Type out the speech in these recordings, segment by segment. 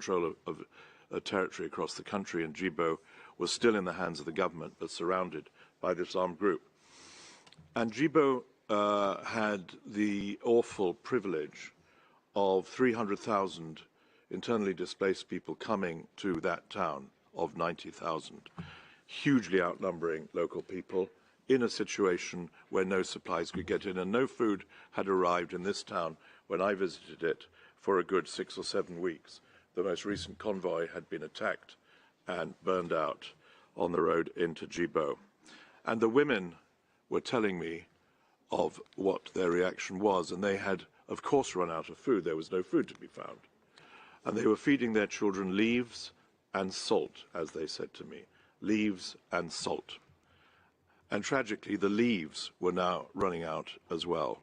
control of territory across the country, and Djibo was still in the hands of the government, but surrounded by this armed group. And Djibo had the awful privilege of 300,000 internally displaced people coming to that town of 90,000, hugely outnumbering local people, in a situation where no supplies could get in, and no food had arrived in this town when I visited it for a good 6 or 7 weeks. The most recent convoy had been attacked and burned out on the road into Djibo. And the women were telling me of what their reaction was, and they had, of course, run out of food. There was no food to be found. And they were feeding their children leaves and salt, as they said to me, leaves and salt. And tragically, the leaves were now running out as well.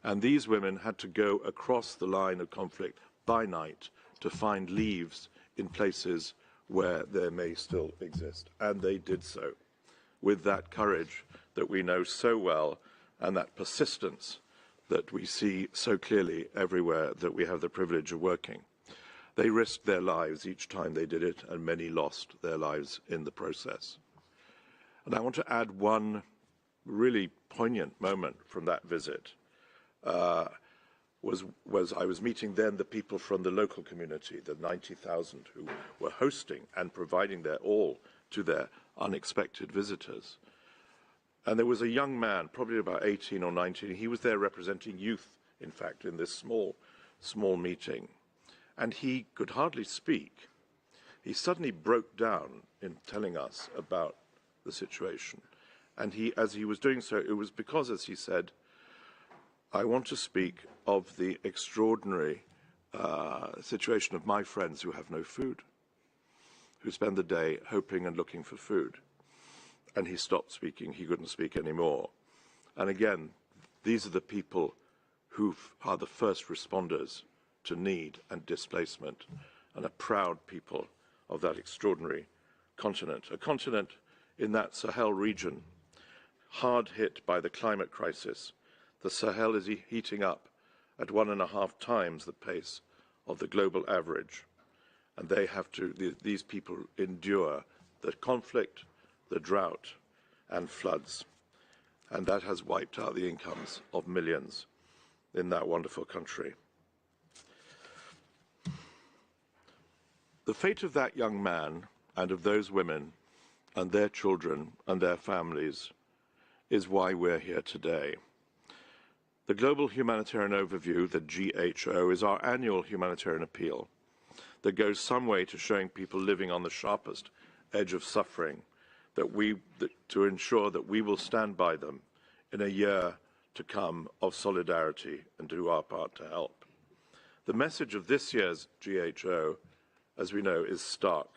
And these women had to go across the line of conflict by night to find leaves in places where there may still exist. And they did so with that courage that we know so well and that persistence that we see so clearly everywhere that we have the privilege of working. They risked their lives each time they did it, and many lost their lives in the process. And I want to add one really poignant moment from that visit. Was I was meeting then the people from the local community, the 90,000 who were hosting and providing their all to their unexpected visitors. And there was a young man, probably about 18 or 19. He was there representing youth, in fact, in this small meeting. And he could hardly speak. He suddenly broke down in telling us about the situation. And as he was doing so, it was because, as he said, I want to speak of the extraordinary situation of my friends who have no food, who spend the day hoping and looking for food. And he stopped speaking. He couldn't speak anymore. And again, these are the people who are the first responders to need and displacement, and are proud people of that extraordinary continent. A continent in that Sahel region, hard hit by the climate crisis. The Sahel is heating up at 1.5 times the pace of the global average. And they have to, these people endure the conflict, the drought, and floods. And that has wiped out the incomes of millions in that wonderful country. The fate of that young man and of those women and their children and their families is why we're here today. The Global Humanitarian Overview, the GHO, is our annual humanitarian appeal that goes some way to showing people living on the sharpest edge of suffering to ensure that we will stand by them in a year to come of solidarity and do our part to help. The message of this year's GHO, as we know, is stark.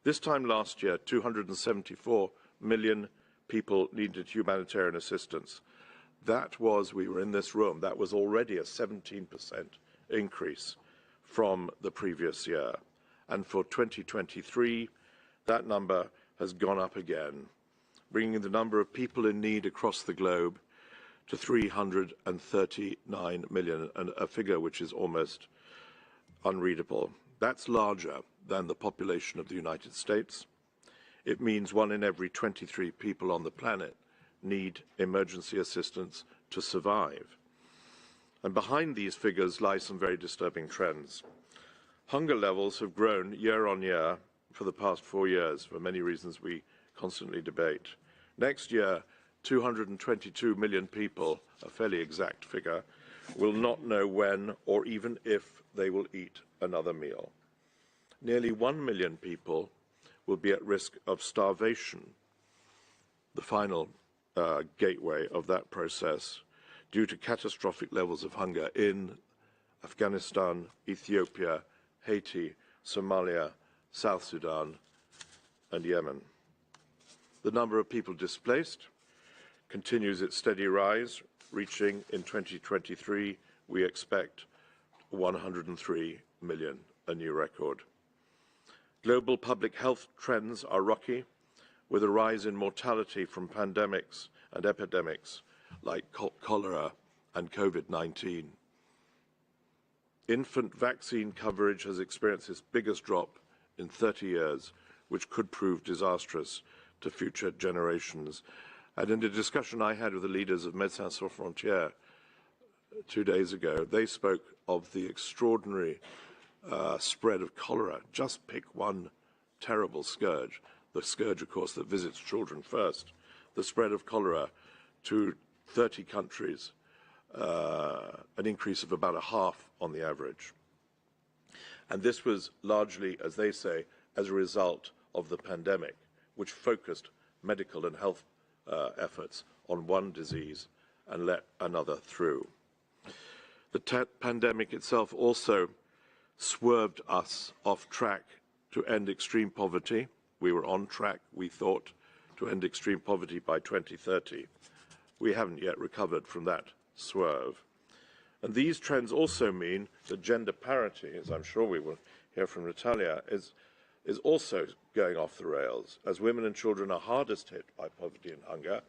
This time last year, 274 million people needed humanitarian assistance. That was, we were in this room, that was already a 17% increase from the previous year. And for 2023, that number has gone up again, bringing the number of people in need across the globe to 339 million, and a figure which is almost unreadable. That's larger than the population of the United States. It means 1 in every 23 people on the planet need emergency assistance to survive. And behind these figures lie some very disturbing trends. Hunger levels have grown year on year for the past 4 years, for many reasons we constantly debate. Next year, 222 million people, a fairly exact figure, will not know when or even if they will eat another meal. Nearly 1 million people will be at risk of starvation, the final gateway of that process, due to catastrophic levels of hunger in Afghanistan, Ethiopia, Haiti, Somalia, South Sudan, and Yemen. The number of people displaced continues its steady rise, reaching in 2023, we expect 103 million, a new record. Global public health trends are rocky, with a rise in mortality from pandemics and epidemics like cholera and COVID-19. Infant vaccine coverage has experienced its biggest drop in 30 years, which could prove disastrous to future generations. And in a discussion I had with the leaders of Médecins Sans Frontières 2 days ago, they spoke of the extraordinary spread of cholera. Just pick one terrible scourge, the scourge, of course, that visits children first, the spread of cholera to 30 countries, an increase of about a half on the average. And this was largely, as they say, as a result of the pandemic, which focused medical and health efforts on one disease and let another through. The pandemic itself also swerved us off track to end extreme poverty. We were on track, we thought, to end extreme poverty by 2030. We haven't yet recovered from that swerve. And these trends also mean that gender parity, as I'm sure we will hear from Natalia, is also going off the rails, as women and children are hardest hit by poverty and hunger,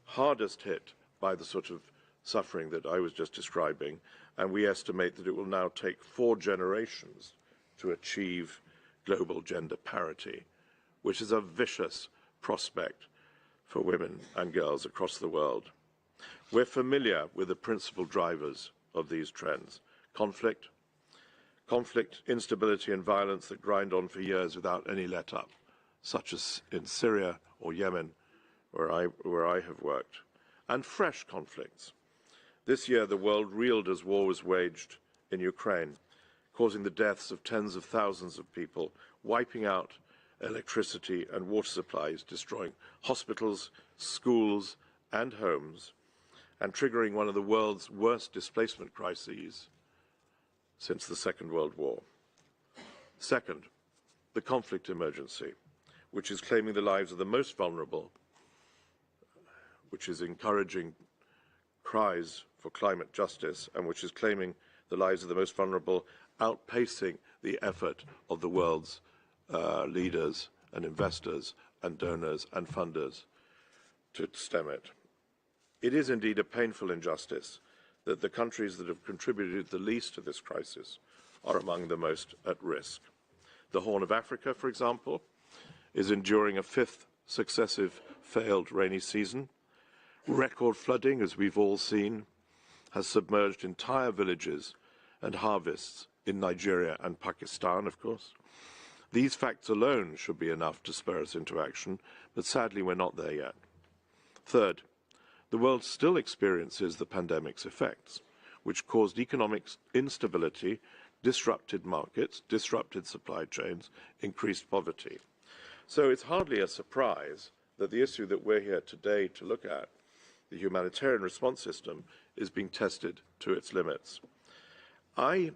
hardest hit by the sort of suffering that I was just describing, and we estimate that it will now take 4 generations to achieve global gender parity, which is a vicious prospect for women and girls across the world. We're familiar with the principal drivers of these trends: conflict, instability and violence that grind on for years without any let-up, such as in Syria or Yemen, where I have worked, and fresh conflicts. This year, the world reeled as war was waged in Ukraine, causing the deaths of tens of thousands of people, wiping out electricity and water supplies, destroying hospitals, schools, and homes, and triggering one of the world's worst displacement crises since the Second World War. Second, the conflict emergency, which is claiming the lives of the most vulnerable, which is encouraging cries for climate justice, and which is claiming the lives of the most vulnerable, outpacing the effort of the world's leaders and investors and donors and funders to stem it. It is indeed a painful injustice that the countries that have contributed the least to this crisis are among the most at risk. The Horn of Africa, for example, is enduring a 5th successive failed rainy season. Record flooding, as we've all seen, has submerged entire villages and harvests in Nigeria and Pakistan, of course. These facts alone should be enough to spur us into action, but sadly we're not there yet. Third, the world still experiences the pandemic's effects, which caused economic instability, disrupted markets, disrupted supply chains, increased poverty. So it's hardly a surprise that the issue that we're here today to look at, the humanitarian response system, is being tested to its limits. I,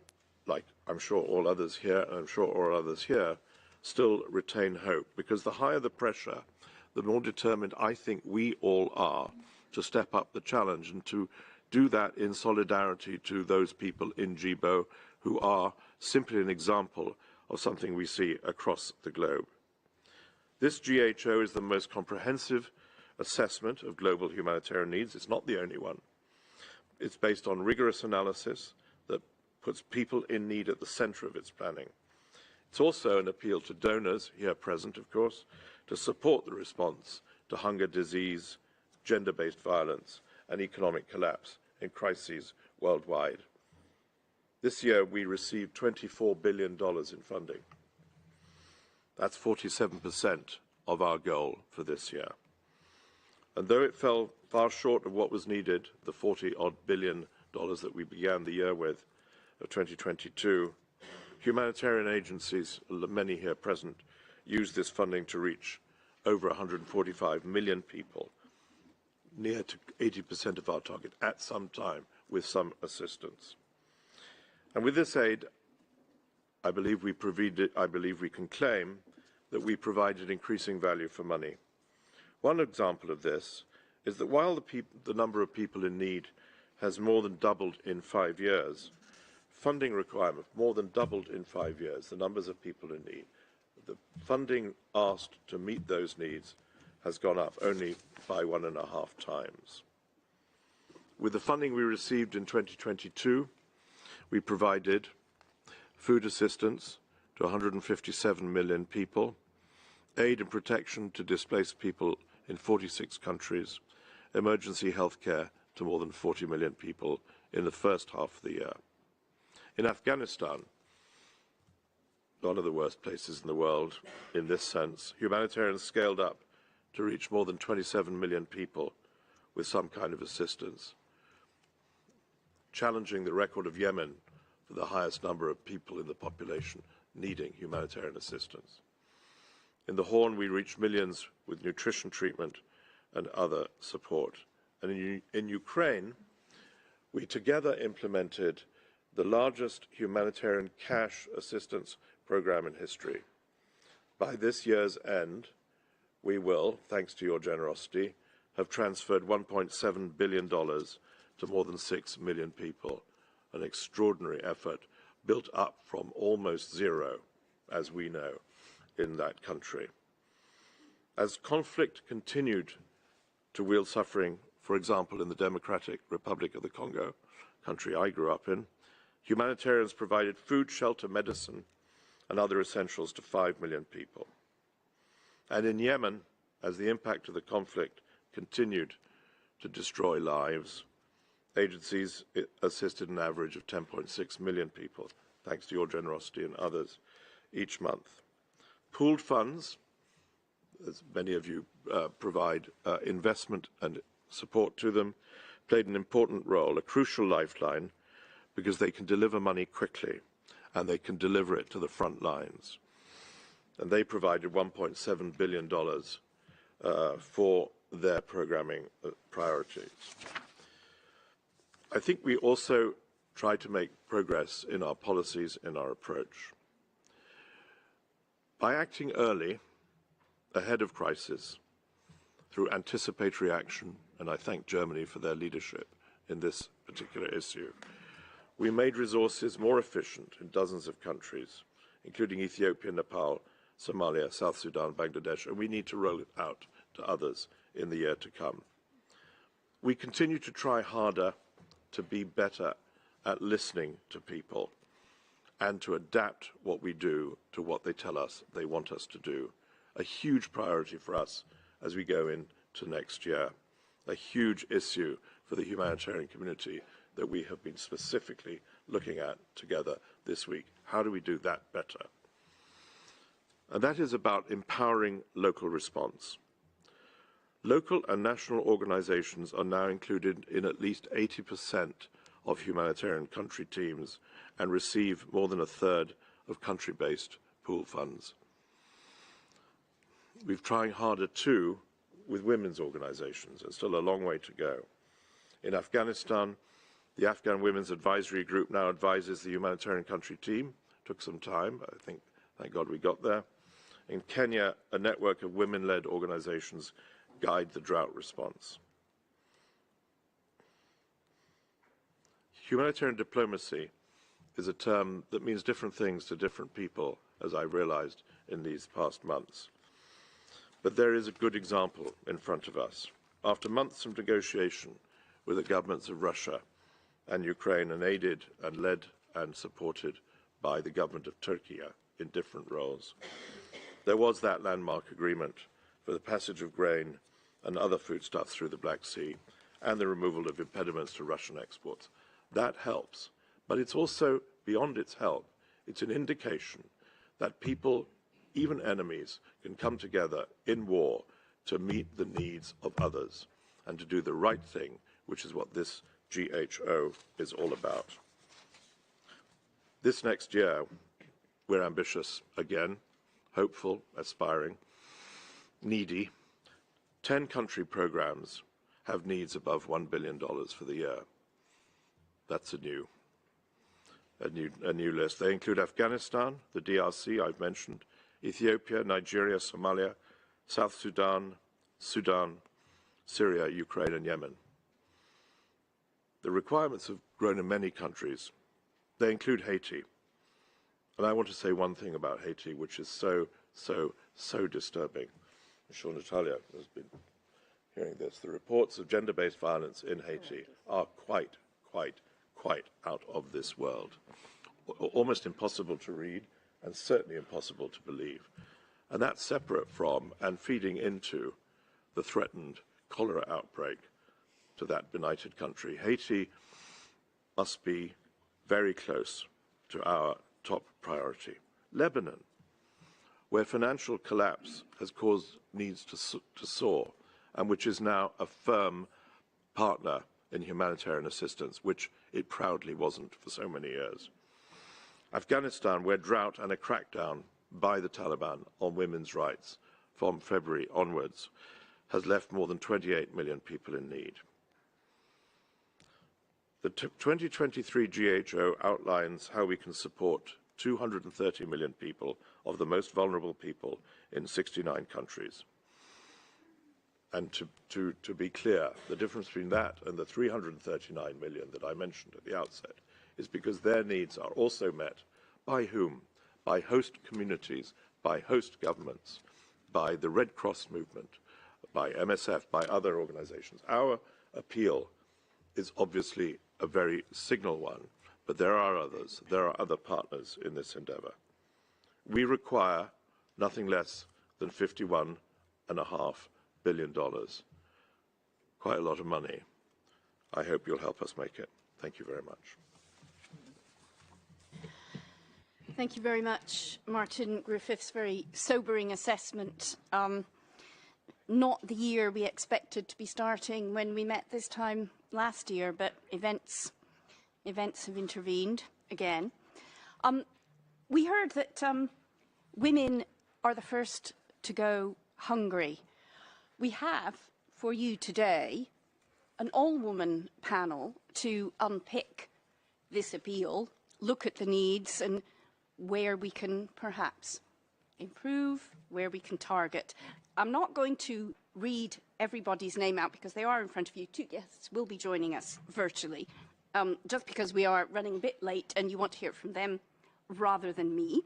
like I'm sure all others here, and I'm sure all others here, still retain hope, because the higher the pressure, the more determined I think we all are to step up the challenge and to do that in solidarity to those people in Djibo who are simply an example of something we see across the globe. This GHO is the most comprehensive assessment of global humanitarian needs. It's not the only one. It's based on rigorous analysis that puts people in need at the center of its planning. It's also an appeal to donors, here present of course, to support the response to hunger, disease, gender-based violence and economic collapse in crises worldwide. This year we received $24 billion in funding. That's 47% of our goal for this year. And though it fell far short of what was needed, the $40-odd billion that we began the year with, of 2022, humanitarian agencies, many here present, used this funding to reach over 145 million people, near to 80% of our target at some time, with some assistance. And with this aid, I believe we can claim that we provided increasing value for money. One example of this is that while the number of people in need has more than doubled in 5 years, funding requirement more than doubled in 5 years, the numbers of people in need, the funding asked to meet those needs has gone up only by 1.5 times. With the funding we received in 2022, We provided food assistance to 157 million people, aid and protection to displaced people in 46 countries, emergency health care to more than 40 million people in the first half of the year. In Afghanistan, one of the worst places in the world in this sense, humanitarians scaled up to reach more than 27 million people with some kind of assistance, challenging the record of Yemen for the highest number of people in the population needing humanitarian assistance. In the Horn, we reached millions with nutrition treatment and other support. And in Ukraine, we together implemented the largest humanitarian cash assistance program in history. By this year's end, we will, thanks to your generosity, have transferred $1.7 billion to more than 6 million people, an extraordinary effort built up from almost zero, as we know, in that country. As conflict continued to wield suffering, for example, in the Democratic Republic of the Congo, country I grew up in, humanitarians provided food, shelter, medicine, and other essentials to 5 million people. And in Yemen, as the impact of the conflict continued to destroy lives, agencies assisted an average of 10.6 million people, thanks to your generosity and others, each month. Pooled funds, as many of you provide investment and support to them, played an important role, a crucial lifeline, because they can deliver money quickly and they can deliver it to the front lines. And they provided $1.7 billion for their programming priorities. I think we also try to make progress in our policies, in our approach. By acting early, ahead of crisis, through anticipatory action, and I thank Germany for their leadership in this particular issue, we made resources more efficient in dozens of countries, including Ethiopia, Nepal, Somalia, South Sudan, Bangladesh, and we need to roll it out to others in the year to come. We continue to try harder to be better at listening to people and to adapt what we do to what they tell us they want us to do. A huge priority for us as we go into next year, a huge issue for the humanitarian community that we have been specifically looking at together this week. How do we do that better? And that is about empowering local response. Local and national organizations are now included in at least 80% of humanitarian country teams and receive more than a third of country-based pool funds. We're trying harder too with women's organizations. There's still a long way to go. In Afghanistan, the Afghan Women's Advisory Group now advises the humanitarian country team. Took some time, but I think, thank God we got there. In Kenya, a network of women-led organizations guide the drought response. Humanitarian diplomacy is a term that means different things to different people, as I realized in these past months. But there is a good example in front of us. After months of negotiation with the governments of Russia and Ukraine, and aided and led and supported by the government of Turkey in different roles, there was that landmark agreement for the passage of grain and other foodstuffs through the Black Sea and the removal of impediments to Russian exports. That helps, but it's also, beyond its help, it's an indication that people, even enemies, can come together in war to meet the needs of others and to do the right thing, which is what this GHO is all about. This next year, we're ambitious again, hopeful, aspiring, needy. 10 country programs have needs above $1 billion for the year. That's a new list. They include Afghanistan, the DRC I've mentioned, Ethiopia, Nigeria, Somalia, South Sudan, Syria, Ukraine, and Yemen. The requirements have grown in many countries. They include Haiti. And I want to say one thing about Haiti, which is so disturbing. I'm sure Natalia has been hearing this. The reports of gender-based violence in Haiti are quite quite out of this world. Almost impossible to read and certainly impossible to believe. And that's separate from and feeding into the threatened cholera outbreak to that benighted country. Haiti must be very close to our top priority. Lebanon, where financial collapse has caused needs to soar, and which is now a firm partner in humanitarian assistance, which it proudly wasn't for so many years. Afghanistan, where drought and a crackdown by the Taliban on women's rights from February onwards has left more than 28 million people in need. The 2023 GHO outlines how we can support 230 million people of the most vulnerable people in 69 countries. And to be clear, the difference between that and the 339 million that I mentioned at the outset is because their needs are also met by whom? By host communities, by host governments, by the Red Cross movement, by MSF, by other organizations. Our appeal is obviously a very signal one, but there are others. There are other partners in this endeavor. We require nothing less than $51.5 billion. Quite a lot of money. I hope you'll help us make it. Thank you very much. Thank you very much, Martin Griffiths. Very sobering assessment. Not the year we expected to be starting when we met this time last year, but events have intervened again. We heard that women are the first to go hungry. We have for you today an all-woman panel to unpick this appeal, look at the needs and where we can perhaps improve, where we can target. I'm not going to read everybody's name out because they are in front of you. Two guests will be joining us virtually, just because we are running a bit late and you want to hear from them rather than me.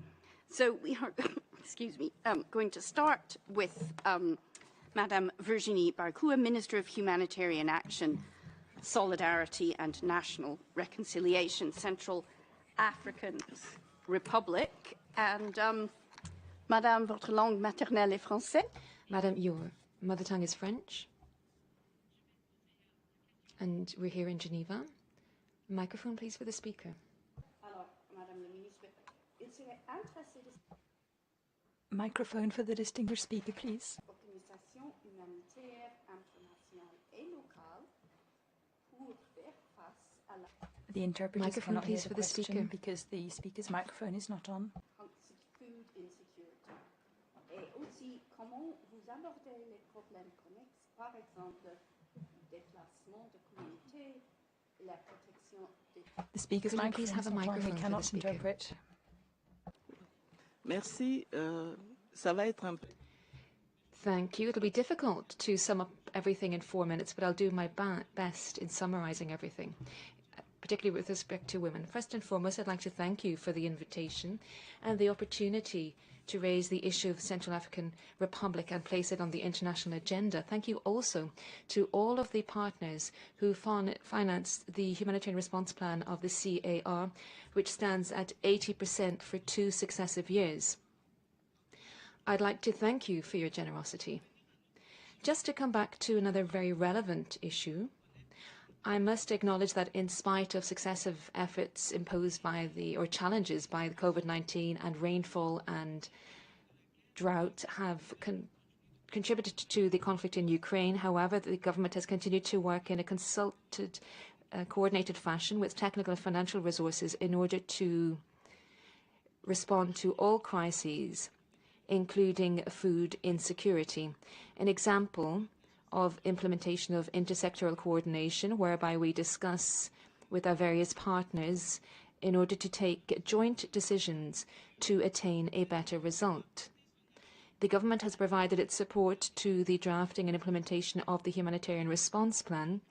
So we are, excuse me, going to start with Madame Virginie Barkoua, Minister of Humanitarian Action, Solidarity and National Reconciliation, Central African Republic. And Madame, votre langue maternelle est français? Madam, your mother tongue is French. And we're here in Geneva. Microphone, please, for the speaker. Microphone for the distinguished speaker, please. The interpreters cannot hear the question because the speaker's microphone is not on. Food insecurity. Et aussi, comment vous abordez les problèmes connexes, par exemple, le déplacement de communautés, la protection des... The speaker's microphone is not on, we cannot interpret. Merci. Ça va être un peu... Thank you. It'll be difficult to sum up everything in 4 minutes, but I'll do my best in summarizing everything, particularly with respect to women. First and foremost, I'd like to thank you for the invitation and the opportunity to raise the issue of the Central African Republic and place it on the international agenda. Thank you also to all of the partners who financed the humanitarian response plan of the CAR, which stands at 80% for 2 successive years. I'd like to thank you for your generosity. Just to come back to another very relevant issue, I must acknowledge that in spite of successive efforts imposed by or challenges by the COVID-19 and rainfall and drought have contributed to the conflict in Ukraine, however, the government has continued to work in a consulted, coordinated fashion with technical and financial resources in order to respond to all crises, including food insecurity. An example of implementation of intersectoral coordination, whereby we discuss with our various partners in order to take joint decisions to attain a better result. The government has provided its support to the drafting and implementation of the humanitarian response plan,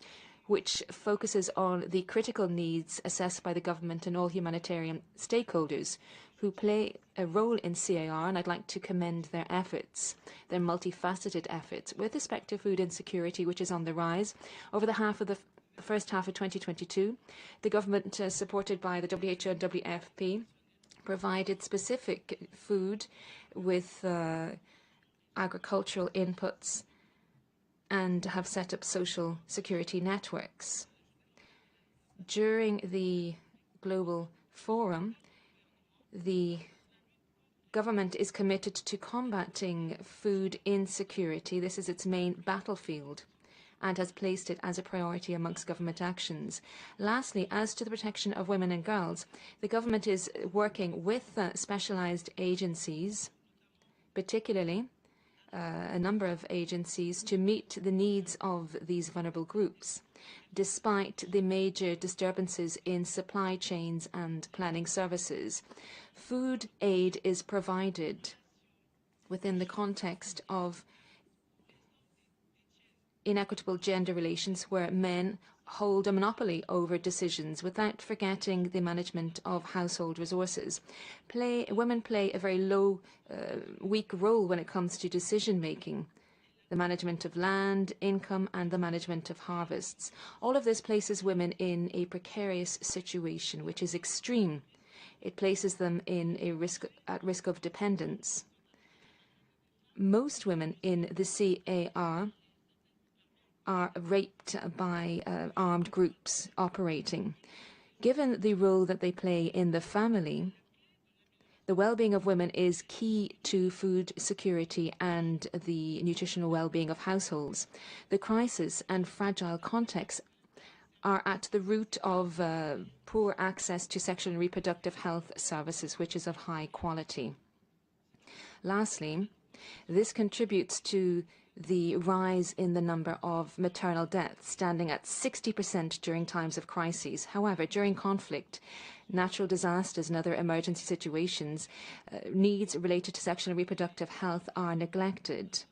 which focuses on the critical needs assessed by the government and all humanitarian stakeholders who play a role in CAR, and I'd like to commend their efforts, their multifaceted efforts, with respect to food insecurity, which is on the rise. Over the the first half of 2022, the government, supported by the WHO and WFP, provided specific food with agricultural inputs and have set up social security networks. During the Global Forum, the government is committed to combating food insecurity. This is its main battlefield and has placed it as a priority amongst government actions. Lastly, as to the protection of women and girls, the government is working with specialised agencies, particularly a number of agencies, to meet the needs of these vulnerable groups, despite the major disturbances in supply chains and planning services. Food aid is provided within the context of inequitable gender relations where men hold a monopoly over decisions without forgetting the management of household resources. Women play a very weak role when it comes to decision making, the management of land, income and the management of harvests. All of this places women in a precarious situation, which is extreme. It places them at risk of dependence. Most women in the CAR are raped by armed groups operating. Given the role that they play in the family, the well-being of women is key to food security and the nutritional well-being of households. The crisis and fragile context are at the root of poor access to sexual and reproductive health services, which is of high quality. Lastly, this contributes to the rise in the number of maternal deaths, standing at 60% during times of crises. However, during conflict, natural disasters and other emergency situations, needs related to sexual and reproductive health are neglected,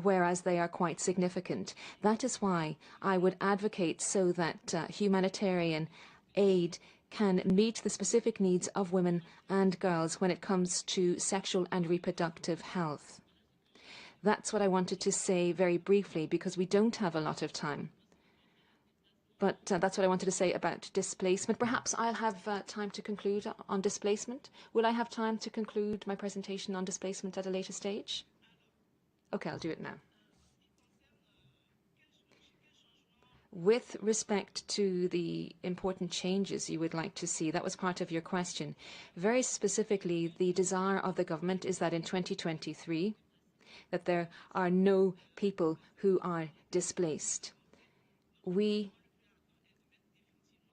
whereas they are quite significant. That is why I would advocate so that humanitarian aid can meet the specific needs of women and girls when it comes to sexual and reproductive health. That's what I wanted to say very briefly, because we don't have a lot of time. But that's what I wanted to say about displacement. Perhaps I'll have time to conclude on displacement. Will I have time to conclude my presentation on displacement at a later stage? Okay, I'll do it now. With respect to the important changes you would like to see, that was part of your question. Very specifically, the desire of the government is that in 2023, that there are no people who are displaced.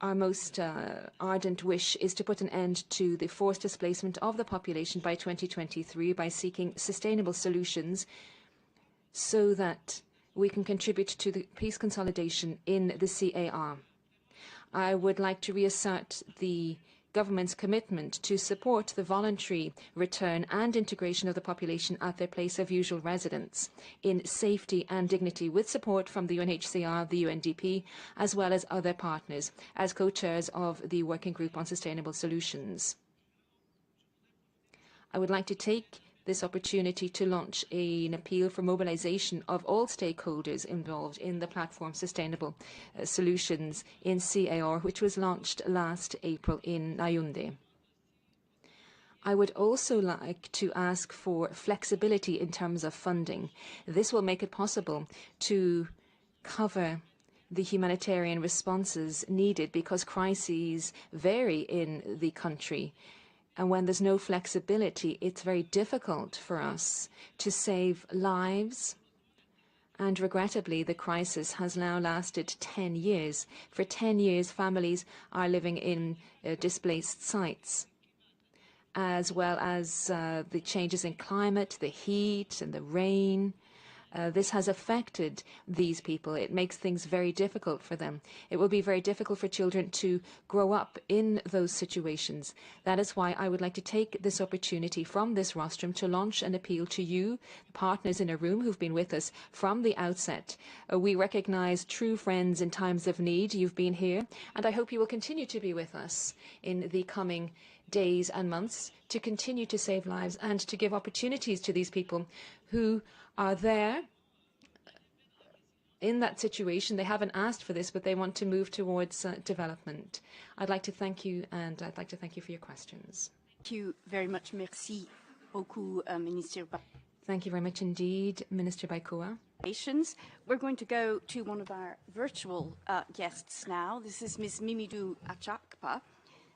Our most ardent wish is to put an end to the forced displacement of the population by 2023 by seeking sustainable solutions so that we can contribute to the peace consolidation in the CAR. I would like to reassert the government's commitment to support the voluntary return and integration of the population at their place of usual residence in safety and dignity, with support from the UNHCR, the UNDP, as well as other partners, as co-chairs of the Working Group on Sustainable Solutions. I would like to take this opportunity to launch an appeal for mobilization of all stakeholders involved in the platform Sustainable Solutions in CAR, which was launched last April in Yaoundé. I would also like to ask for flexibility in terms of funding. This will make it possible to cover the humanitarian responses needed, because crises vary in the country. And when there's no flexibility, it's very difficult for us to save lives. And regrettably, the crisis has now lasted 10 years. For 10 years, families are living in displaced sites, as well as the changes in climate, the heat and the rain. This has affected these people. It makes things very difficult for them. It will be very difficult for children to grow up in those situations. That is why I would like to take this opportunity from this rostrum to launch an appeal to you, partners in a room who've been with us from the outset. We recognise true friends in times of need. You've been here, and I hope you will continue to be with us in the coming days and months to continue to save lives and to give opportunities to these people who are there in that situation. They haven't asked for this, but they want to move towards development. I'd like to thank you, and I'd like to thank you for your questions. Thank you very much. Merci beaucoup, Minister. Thank you very much indeed, Minister Baikoa. We're going to go to one of our virtual guests now. This is Ms. Mimidou Achakpa.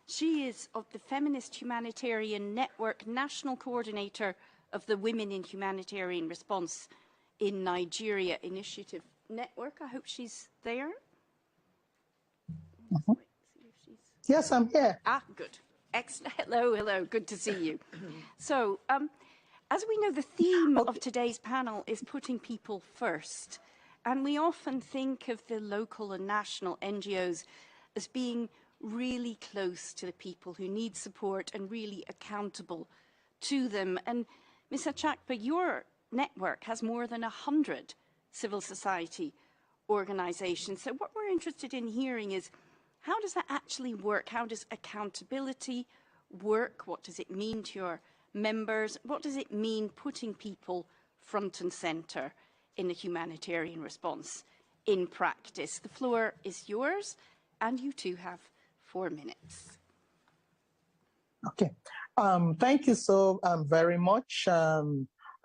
She is of the Feminist Humanitarian Network National Coordinator of the Women in Humanitarian Response in Nigeria Initiative Network. I hope she's there. Yes, I'm here. Ah, good. Excellent. Hello, hello. Good to see you. So, as we know, the theme of today's panel is putting people first. And we often think of the local and national NGOs as being really close to the people who need support and really accountable to them. And Ms. Achakpa, your network has more than 100 civil society organizations. So what we're interested in hearing is, how does that actually work? How does accountability work? What does it mean to your members? What does it mean putting people front and center in a humanitarian response in practice? The floor is yours, and you too have 4 minutes. Okay. Thank you so very much.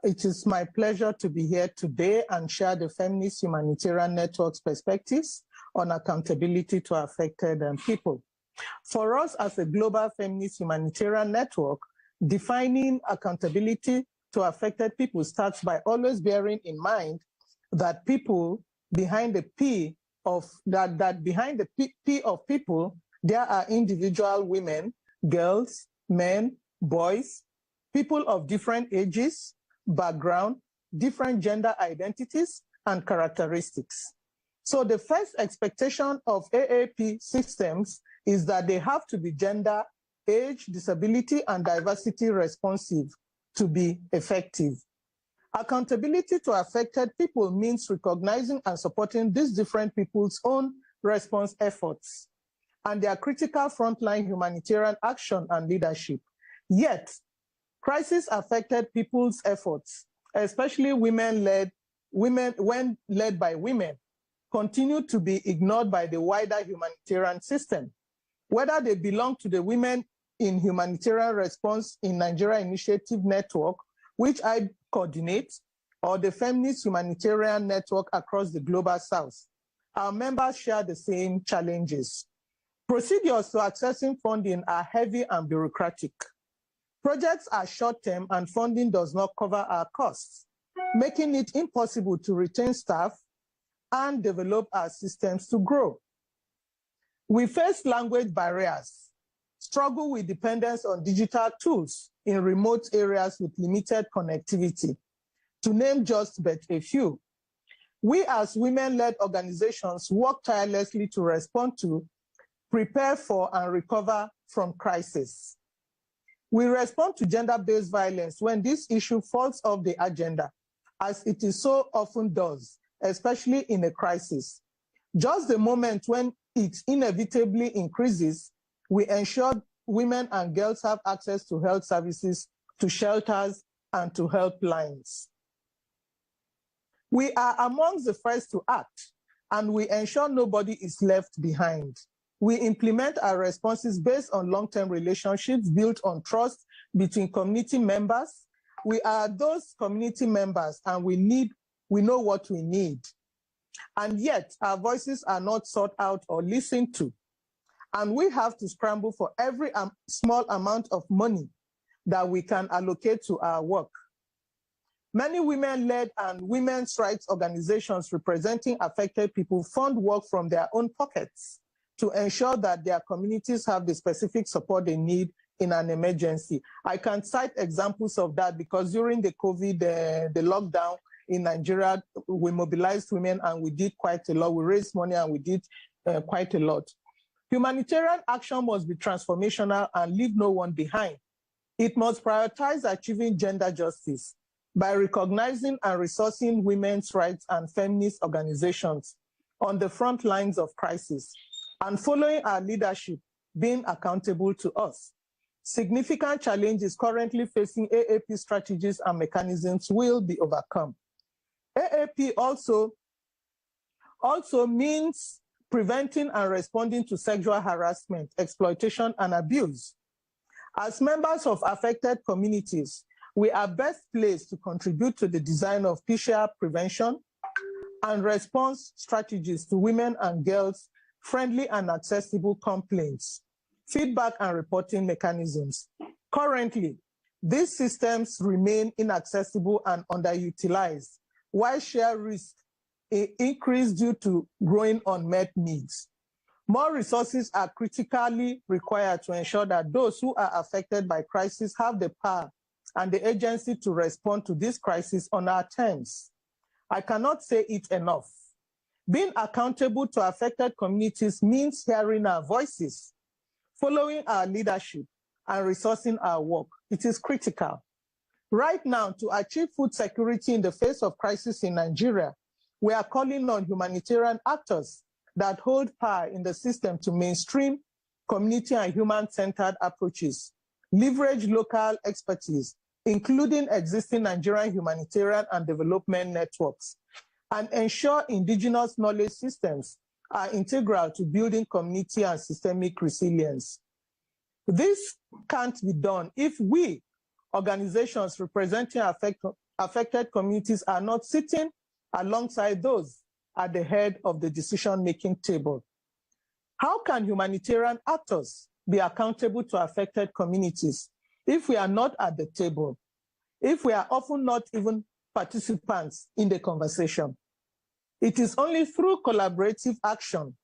It is my pleasure to be here today and share the Feminist Humanitarian Network's perspectives on accountability to affected people. For us as a global feminist humanitarian network, defining accountability to affected people starts by always bearing in mind that people behind the P of behind the P of people, there are individual women, girls, men, boys, people of different ages, background, different gender identities, and characteristics. So the first expectation of AAP systems is that they have to be gender, age, disability, and diversity responsive to be effective. Accountability to affected people means recognizing and supporting these different people's own response efforts and their critical frontline humanitarian action and leadership. Yet, crisis-affected people's efforts, especially when led by women, continue to be ignored by the wider humanitarian system. Whether they belong to the Women in Humanitarian Response in Nigeria Initiative Network, which I coordinate, or the Feminist Humanitarian Network across the Global South, our members share the same challenges. Procedures to accessing funding are heavy and bureaucratic. Projects are short-term and funding does not cover our costs, making it impossible to retain staff and develop our systems to grow. We face language barriers, struggle with dependence on digital tools in remote areas with limited connectivity, to name just but a few. We as women-led organizations work tirelessly to respond to, prepare for, and recover from crisis. We respond to gender-based violence when this issue falls off the agenda, as it is so often does, especially in a crisis. Just the moment when it inevitably increases, we ensure women and girls have access to health services, to shelters, and to helplines. We are amongst the first to act, and we ensure nobody is left behind. We implement our responses based on long-term relationships built on trust between community members. We are those community members, and we know what we need. And yet, our voices are not sought out or listened to. And we have to scramble for every small amount of money that we can allocate to our work. Many women-led and women's rights organizations representing affected people fund work from their own pockets to ensure that their communities have the specific support they need in an emergency. I can cite examples of that because during the COVID, the lockdown in Nigeria, we mobilized women and we did quite a lot. We raised money and we did quite a lot. Humanitarian action must be transformational and leave no one behind. It must prioritize achieving gender justice by recognizing and resourcing women's rights and feminist organizations on the front lines of crisis, and following our leadership being accountable to us. Significant challenges currently facing AAP strategies and mechanisms will be overcome. AAP also also means preventing and responding to sexual harassment, exploitation, and abuse. As members of affected communities, we are best placed to contribute to the design of PSHARE prevention and response strategies to women and girls friendly and accessible complaints, feedback and reporting mechanisms. Currently, these systems remain inaccessible and underutilized, while share risk increase due to growing unmet needs. More resources are critically required to ensure that those who are affected by crisis have the power and the agency to respond to this crisis on our terms. I cannot say it enough. Being accountable to affected communities means hearing our voices, following our leadership, and resourcing our work. It is critical. Right now, to achieve food security in the face of crisis in Nigeria, we are calling on humanitarian actors that hold power in the system to mainstream community and human-centered approaches, leverage local expertise, including existing Nigerian humanitarian and development networks, and ensure indigenous knowledge systems are integral to building community and systemic resilience. This can't be done if we, organizations representing affected communities, are not sitting alongside those at the head of the decision-making table. How can humanitarian actors be accountable to affected communities if we are not at the table, if we are often not even participants in the conversation? It is only through collaborative action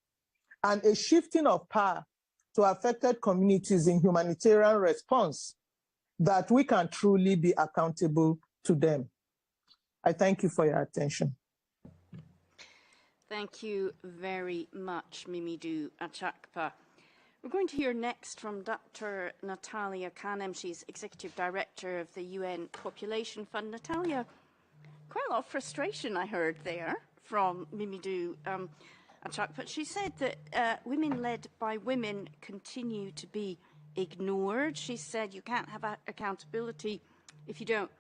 and a shifting of power to affected communities in humanitarian response that we can truly be accountable to them. I thank you for your attention. Thank you very much, Mimidou Achakpa. We're going to hear next from Dr. Natalia Kanem. She's Executive Director of the UN Population Fund. Natalia, quite a lot of frustration I heard there from Mimidou Achakpa. She said that women led by women continue to be ignored. She said you can't have accountability if you don't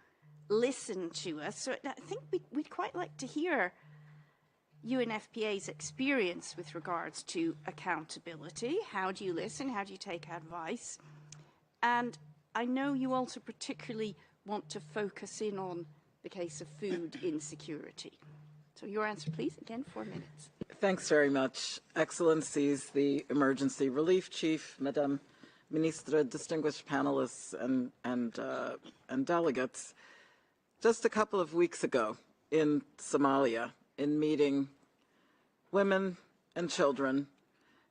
listen to us. So I think we'd quite like to hear UNFPA's experience with regards to accountability. How do you listen? How do you take advice? And I know you also particularly want to focus in on the case of food insecurity. So your answer, please, again, 4 minutes. Thanks very much. Excellencies, the Emergency Relief Chief, Madame Ministra, distinguished panelists and delegates. Just a couple of weeks ago in Somalia, in meeting women and children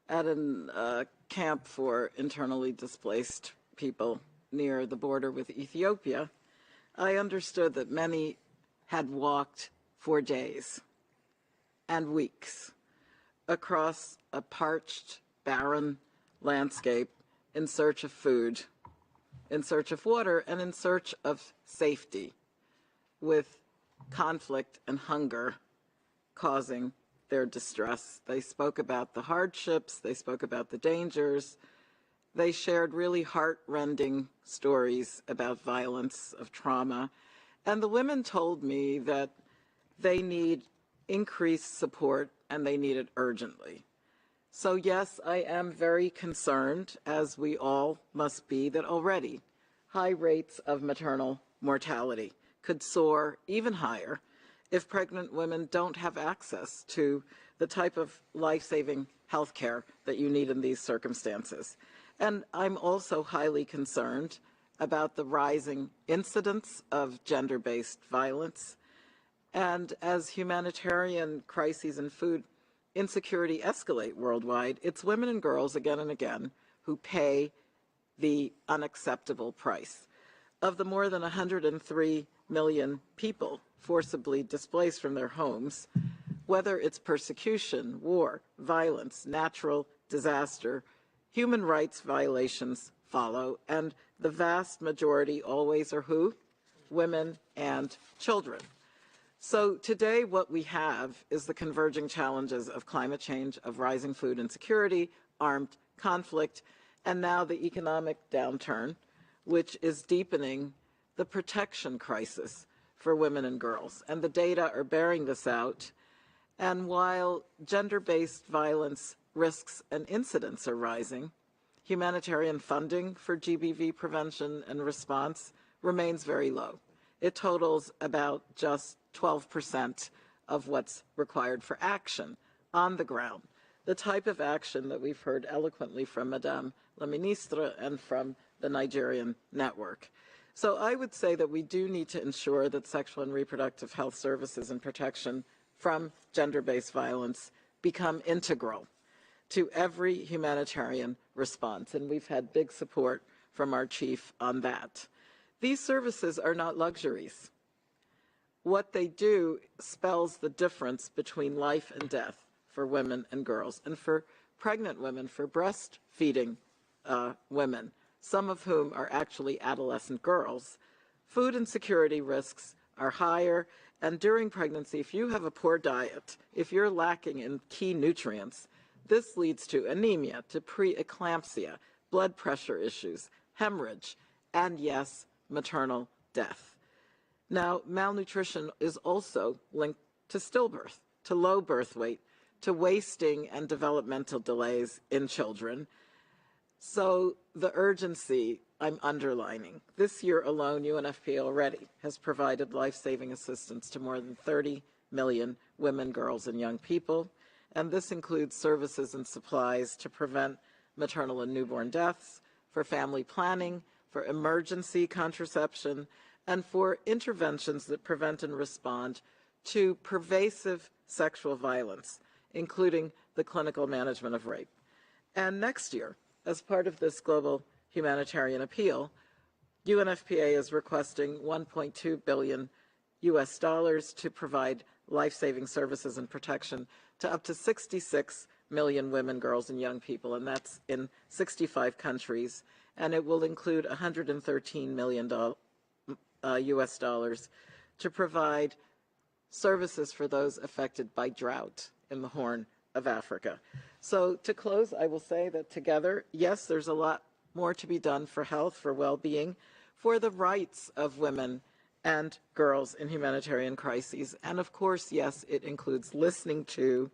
at a camp for internally displaced people near the border with Ethiopia, I understood that many had walked for days and weeks across a parched, barren landscape in search of food, in search of water, and in search of safety, with conflict and hunger causing their distress. They spoke about the hardships, they spoke about the dangers, they shared really heart-rending stories about violence, of trauma, and the women told me that they need increased support and they need it urgently. So yes, I am very concerned, as we all must be, that already high rates of maternal mortality could soar even higher if pregnant women don't have access to the type of life-saving health care that you need in these circumstances. And I'm also highly concerned about the rising incidence of gender-based violence. And as humanitarian crises and food insecurity escalate worldwide, it's women and girls again and again who pay the unacceptable price. Of the more than 103 million people forcibly displaced from their homes, whether it's persecution, war, violence, natural disaster, human rights violations follow, and the vast majority always are who? Women and children. So today what we have is the converging challenges of climate change, of rising food insecurity, armed conflict, and now the economic downturn, which is deepening the protection crisis for women and girls. And the data are bearing this out. And while gender-based violence risks and incidents are rising, humanitarian funding for GBV prevention and response remains very low. It totals about just 12% of what's required for action on the ground, the type of action that we've heard eloquently from Madame la Ministre and from the Nigerian network. So I would say that we do need to ensure that sexual and reproductive health services and protection from gender-based violence become integral to every humanitarian response, and we've had big support from our chief on that. These services are not luxuries. What they do spells the difference between life and death for women and girls, and for pregnant women, for breastfeeding women, some of whom are actually adolescent girls. Food insecurity risks are higher, and during pregnancy, if you have a poor diet, if you're lacking in key nutrients, this leads to anemia, to preeclampsia, blood pressure issues, hemorrhage, and yes, maternal death. Now, malnutrition is also linked to stillbirth, to low birth weight, to wasting and developmental delays in children. So the urgency I'm underlining. This year alone, UNFPA already has provided life-saving assistance to more than 30 million women, girls, and young people. And this includes services and supplies to prevent maternal and newborn deaths, for family planning, for emergency contraception, and for interventions that prevent and respond to pervasive sexual violence, including the clinical management of rape. And next year, as part of this global humanitarian appeal, UNFPA is requesting $1.2 billion to provide life-saving services and protection to up to 66 million women, girls, and young people, and that's in 65 countries. And it will include $113 million to provide services for those affected by drought in the Horn of Africa. So to close, I will say that together, yes, there's a lot more to be done for health, for well-being, for the rights of women and girls in humanitarian crises. And of course, yes, it includes listening to,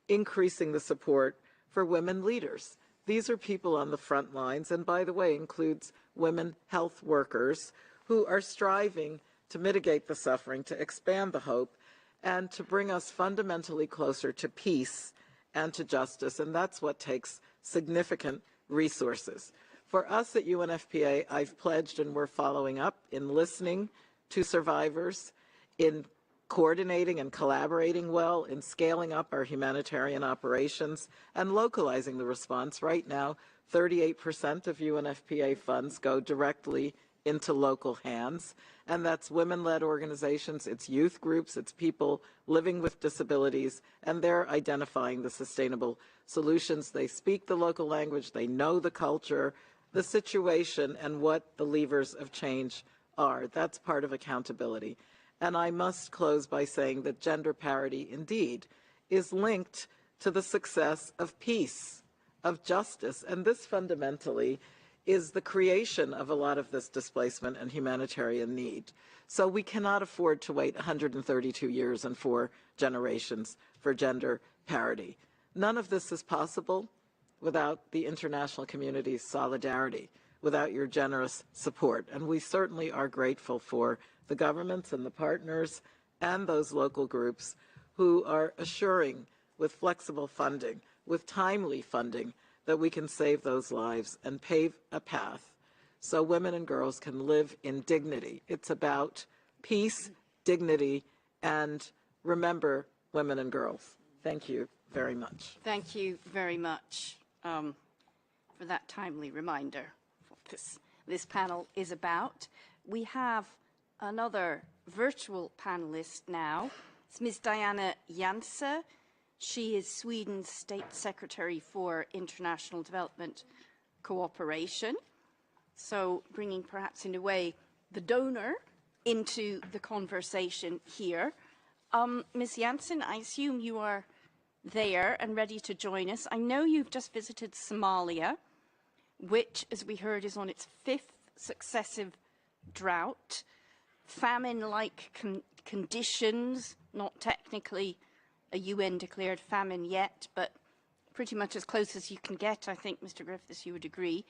increasing the support for women leaders. These are people on the front lines, and by the way, includes women health workers who are striving to mitigate the suffering, to expand the hope, and to bring us fundamentally closer to peace and to justice. And that's what takes significant resources. For us at UNFPA, I've pledged, and we're following up, in listening to survivors, in coordinating and collaborating well, in scaling up our humanitarian operations and localizing the response. Right now, 38% of UNFPA funds go directly into local hands, and that's women-led organizations, it's youth groups, it's people living with disabilities, and they're identifying the sustainable solutions. They speak the local language, they know the culture, the situation, and what the levers of change are. That's part of accountability. And I must close by saying that gender parity, indeed, is linked to the success of peace, of justice, and this fundamentally is the creation of a lot of this displacement and humanitarian need. So we cannot afford to wait 132 years and 4 generations for gender parity. None of this is possible without the international community's solidarity, without your generous support. And we certainly are grateful for the governments and the partners and those local groups who are assuring, with flexible funding, with timely funding, that we can save those lives and pave a path so women and girls can live in dignity. It's about peace, dignity, and remember women and girls. Thank you very much. Thank you very much for that timely reminder of what this panel is about. We have another virtual panelist now. It's Ms. Diana Janse. She is Sweden's State Secretary for International Development Cooperation. So bringing perhaps in a way the donor into the conversation here. Ms. Jansen, I assume you are there and ready to join us. I know you've just visited Somalia, which, as we heard, is on its 5th successive drought. Famine-like conditions, not technically a UN-declared famine yet, but pretty much as close as you can get, I think, Mr. Griffiths, you would agree.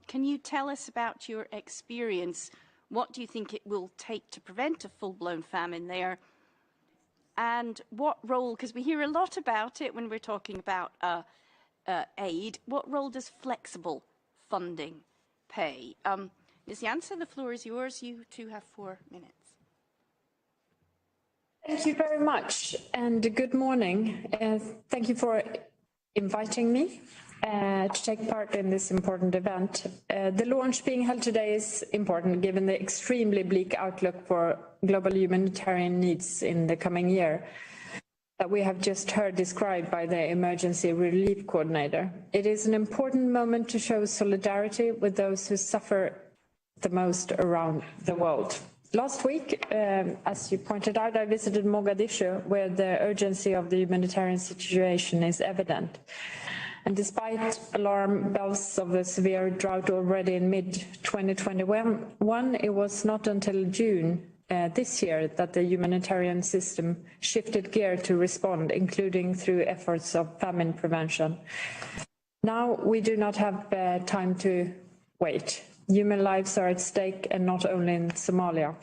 Can you tell us about your experience? What do you think it will take to prevent a full-blown famine there? And what role, because we hear a lot about it when we're talking about aid, what role does flexible funding play? Ms. Janssen, the floor is yours. You two have 4 minutes. Thank you very much, and good morning. Thank you for inviting me to take part in this important event. The launch being held today is important given the extremely bleak outlook for global humanitarian needs in the coming year that we have just heard described by the Emergency Relief Coordinator. It is an important moment to show solidarity with those who suffer the most around the world. Last week, as you pointed out, I visited Mogadishu, where the urgency of the humanitarian situation is evident. And despite alarm bells of a severe drought already in mid-2021, it was not until June this year that the humanitarian system shifted gear to respond, including through efforts of famine prevention. Now we do not have time to wait. Human lives are at stake, and not only in Somalia.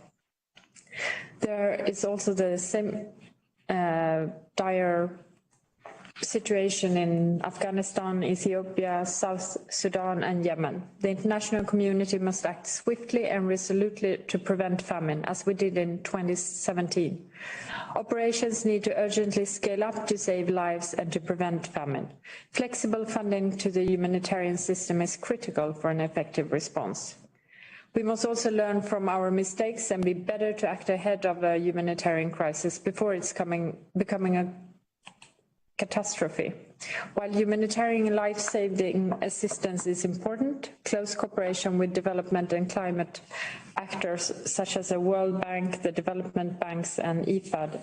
There is also the same dire situation in Afghanistan, Ethiopia, South Sudan and Yemen. The international community must act swiftly and resolutely to prevent famine, as we did in 2017. Operations need to urgently scale up to save lives and to prevent famine. Flexible funding to the humanitarian system is critical for an effective response. We must also learn from our mistakes and be better to act ahead of a humanitarian crisis before it's becoming a catastrophe. While humanitarian life-saving assistance is important, close cooperation with development and climate actors such as the World Bank, the development banks and IFAD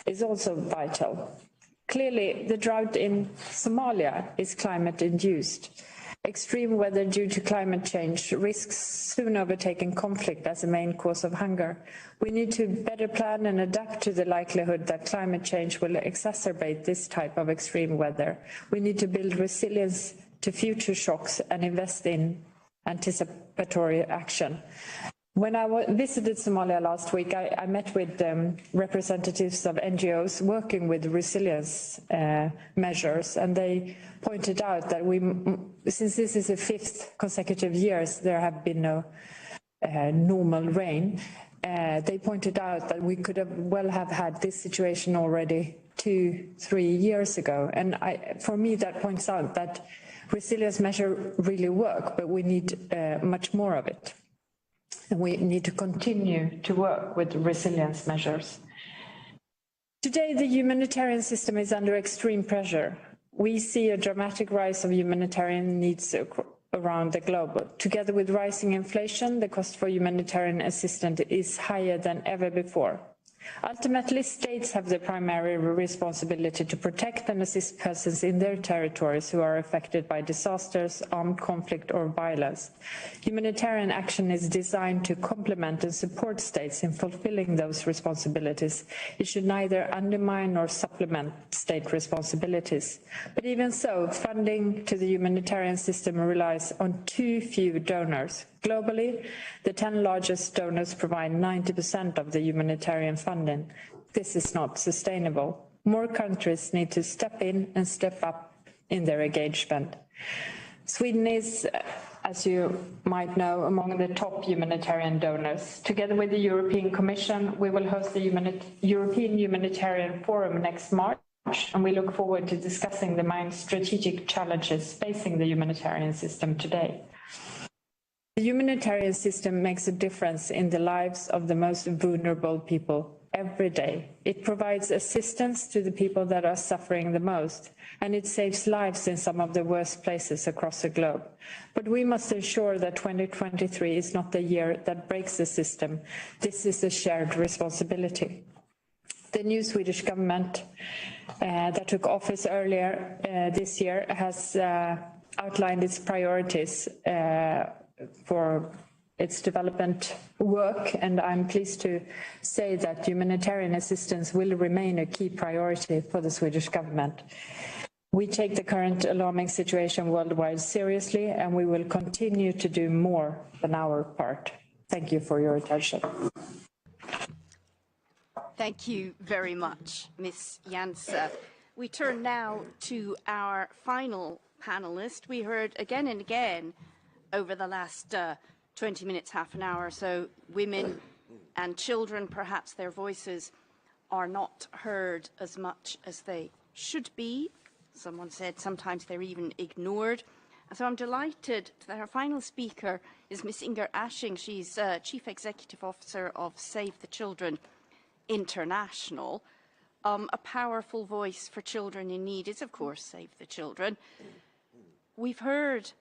is also vital. Clearly, the drought in Somalia is climate-induced. Extreme weather due to climate change risks soon overtaking conflict as a main cause of hunger. We need to better plan and adapt to the likelihood that climate change will exacerbate this type of extreme weather. We need to build resilience to future shocks and invest in anticipatory action. When I visited Somalia last week, I met with representatives of NGOs working with resilience measures, and they pointed out that since this is the 5th consecutive years there have been no normal rain, they pointed out that we could have had this situation already 2-3 years ago. And for me, that points out that resilience measures really work, but we need much more of it. And we need to continue to work with resilience measures. Today, the humanitarian system is under extreme pressure. We see a dramatic rise of humanitarian needs around the globe. Together with rising inflation, the cost for humanitarian assistance is higher than ever before. Ultimately, states have the primary responsibility to protect and assist persons in their territories who are affected by disasters, armed conflict or violence. Humanitarian action is designed to complement and support states in fulfilling those responsibilities. It should neither undermine nor supplement state responsibilities. But even so, funding to the humanitarian system relies on too few donors. Globally, the 10 largest donors provide 90% of the humanitarian funding. This is not sustainable. More countries need to step in and step up in their engagement. Sweden is, as you might know, among the top humanitarian donors. Together with the European Commission, we will host the European Humanitarian Forum next March, and we look forward to discussing the main strategic challenges facing the humanitarian system today. The humanitarian system makes a difference in the lives of the most vulnerable people every day. It provides assistance to the people that are suffering the most, and it saves lives in some of the worst places across the globe. But we must ensure that 2023 is not the year that breaks the system. This is a shared responsibility. The new Swedish government that took office earlier this year has outlined its priorities for its development work, and I'm pleased to say that humanitarian assistance will remain a key priority for the Swedish government. We take the current alarming situation worldwide seriously, and we will continue to do more than our part. Thank you for your attention. Thank you very much, Ms. Janse. We turn now to our final panelist. We heard again and again over the last 20 minutes, half an hour or so, women and children, perhaps their voices are not heard as much as they should be. Someone said sometimes they're even ignored. And so I'm delighted that our final speaker is Ms. Inger Ashing. She's Chief Executive Officer of Save the Children International. A powerful voice for children in need is, of course, Save the Children. We've heard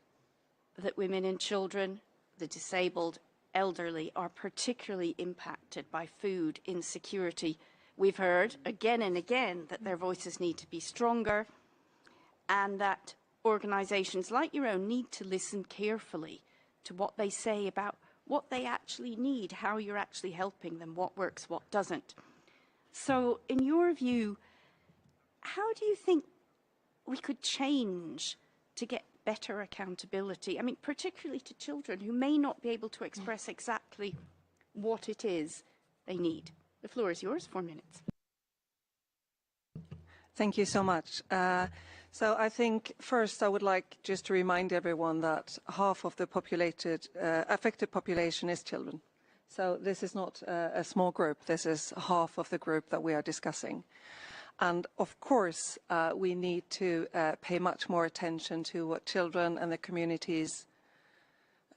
that women and children, the disabled, elderly, are particularly impacted by food insecurity. We've heard again and again that their voices need to be stronger, and that organisations like your own need to listen carefully to what they say about what they actually need, how you're actually helping them, what works, what doesn't. So, in your view, how do you think we could change to get better accountability? I mean, particularly to children who may not be able to express exactly what it is they need. The floor is yours, 4 minutes. Thank you so much. So I think first I would like just to remind everyone that half of the affected population is children. So this is not a small group. This is half of the group that we are discussing. And of course, we need to pay much more attention to what children and the communities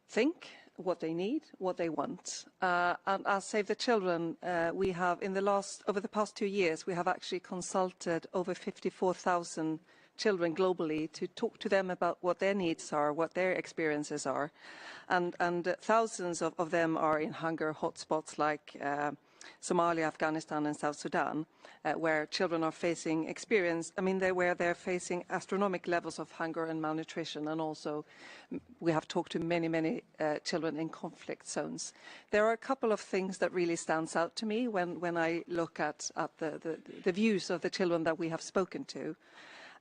think, what they need, what they want. And as Save the Children, we have over the past 2 years, we have actually consulted over 54,000 children globally to talk to them about what their needs are, what their experiences are. And thousands of them are in hunger hotspots like Somalia, Afghanistan and South Sudan, where children are facing where they're facing astronomical levels of hunger and malnutrition. And also we have talked to many children in conflict zones. There are a couple of things that really stands out to me when I look at the views of the children that we have spoken to.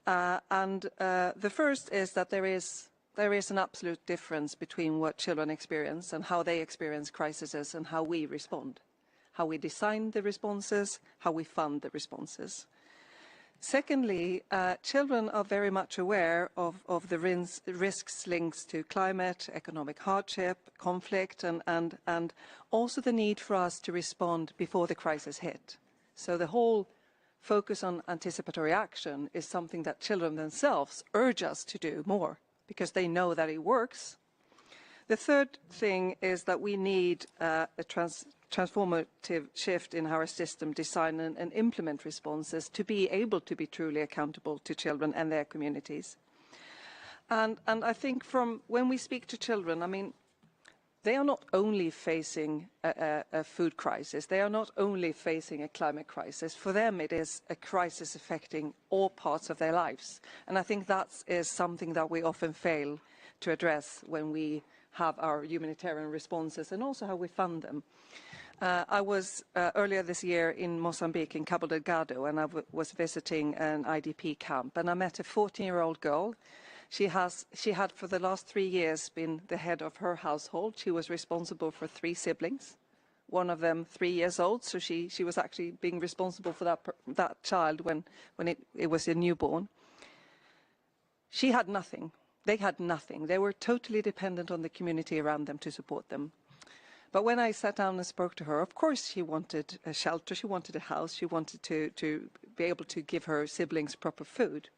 The first is that there is an absolute difference between what children experience and how they experience crises and how we respond, how we design the responses, how we fund the responses. Secondly, children are very much aware of the risks linked to climate, economic hardship, conflict, and also the need for us to respond before the crisis hit. So the whole focus on anticipatory action is something that children themselves urge us to do more because they know that it works. The third thing is that we need a transformative shift in our system design and implement responses to be able to be truly accountable to children and their communities. And I think from when we speak to children, I mean, they are not only facing a food crisis, they are not only facing a climate crisis. For them, it is a crisis affecting all parts of their lives. And I think that is something that we often fail to address when we have our humanitarian responses and also how we fund them. I was earlier this year in Mozambique, in Cabo Delgado, and I was visiting an IDP camp, and I met a 14-year-old girl. She had for the last 3 years been the head of her household. She was responsible for 3 siblings, one of them 3 years old. So she was actually being responsible for that child when it was a newborn. She had nothing. They had nothing. They were totally dependent on the community around them to support them. But when I sat down and spoke to her, of course she wanted a shelter, she wanted a house, she wanted to be able to give her siblings proper food.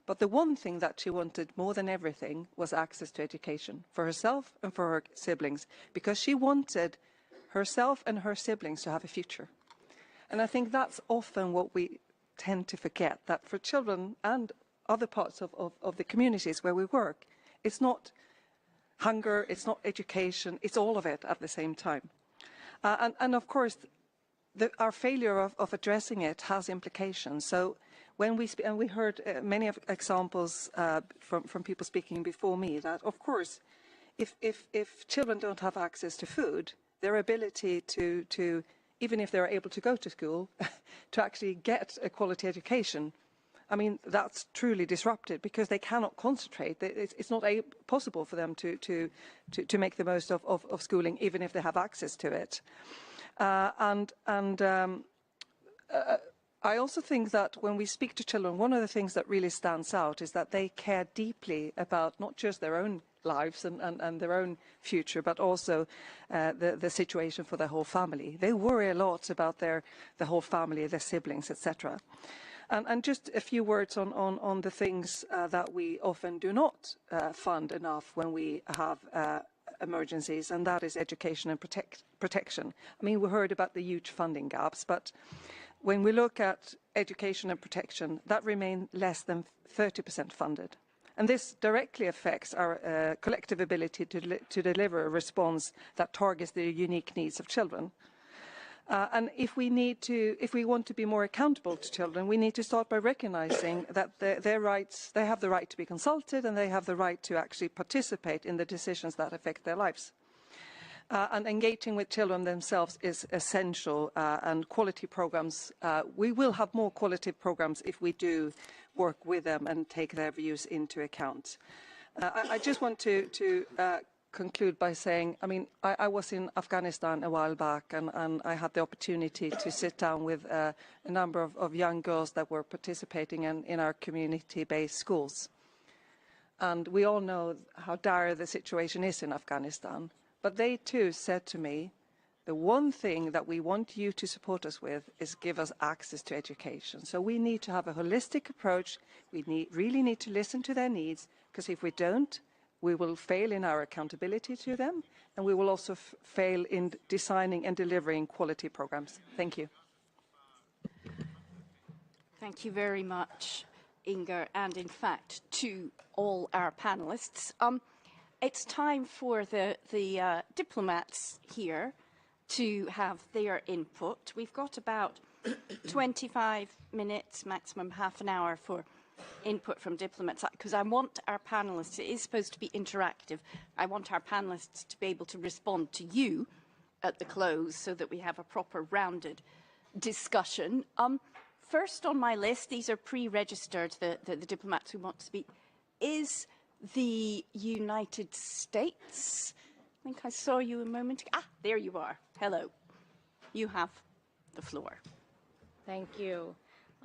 But the one thing that she wanted more than everything was access to education for herself and for her siblings, because she wanted herself and her siblings to have a future. And I think that's often what we tend to forget, that for children and other parts of the communities where we work, it's not hunger, it's not education, it's all of it at the same time. And of course, our failure of addressing it has implications. So when we heard many examples from people speaking before me, that of course, if children don't have access to food, their ability to even if they're able to go to school, to actually get a quality education, I mean, that's truly disrupted because they cannot concentrate. It's not possible for them to make the most of schooling, even if they have access to it. I also think that when we speak to children, one of the things that really stands out is that they care deeply about not just their own lives and their own future, but also the situation for their whole family. They worry a lot about the whole family, their siblings, etc. And just a few words on the things that we often do not fund enough when we have emergencies, and that is education and protection. I mean, we heard about the huge funding gaps, but when we look at education and protection, that remain less than 30% funded. And this directly affects our collective ability to deliver a response that targets the unique needs of children. And if we want to be more accountable to children, we need to start by recognizing that they have the right to be consulted and they have the right to actually participate in the decisions that affect their lives. And engaging with children themselves is essential, and quality programs, we will have more quality programs if we do work with them and take their views into account. I just want to conclude by saying, I mean, I was in Afghanistan a while back, and I had the opportunity to sit down with a number of young girls that were participating in our community-based schools. And we all know how dire the situation is in Afghanistan. But they too said to me, the one thing that we want you to support us with is give us access to education. So we need to have a holistic approach. We really need to listen to their needs, because if we don't, we will fail in our accountability to them, and we will also fail in designing and delivering quality programs. Thank you. Thank you very much, Inger, and in fact to all our panelists. It's time for the diplomats here to have their input. We've got about 25 minutes, maximum half an hour for input from diplomats, because I want our panelists, it is supposed to be interactive, I want our panelists to be able to respond to you at the close so that we have a proper rounded discussion. First on my list, these are pre-registered, the diplomats who want to speak, is the United States. I think I saw you a moment ago. Ah, there you are. Hello. You have the floor. Thank you.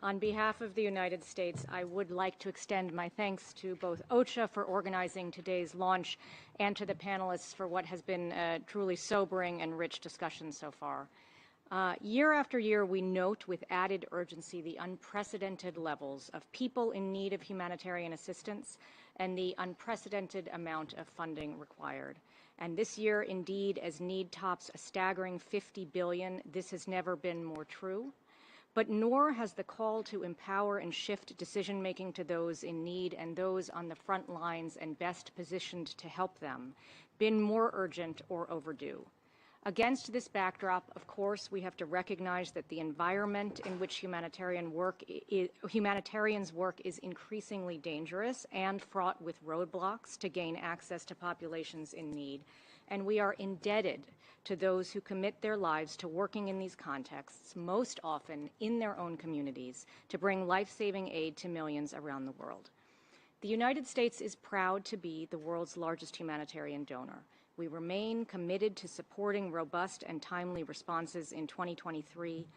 On behalf of the United States, I would like to extend my thanks to both OCHA for organizing today's launch and to the panelists for what has been a truly sobering and rich discussion so far. Year after year, we note with added urgency the unprecedented levels of people in need of humanitarian assistance and the unprecedented amount of funding required. And this year, indeed, as need tops a staggering $50 billion, this has never been more true. But nor has the call to empower and shift decision-making to those in need and those on the front lines and best positioned to help them been more urgent or overdue. Against this backdrop, of course, we have to recognize that the environment in which humanitarians work is increasingly dangerous and fraught with roadblocks to gain access to populations in need. And we are indebted to those who commit their lives to working in these contexts, most often in their own communities, to bring life-saving aid to millions around the world. The United States is proud to be the world's largest humanitarian donor. We remain committed to supporting robust and timely responses in 2023,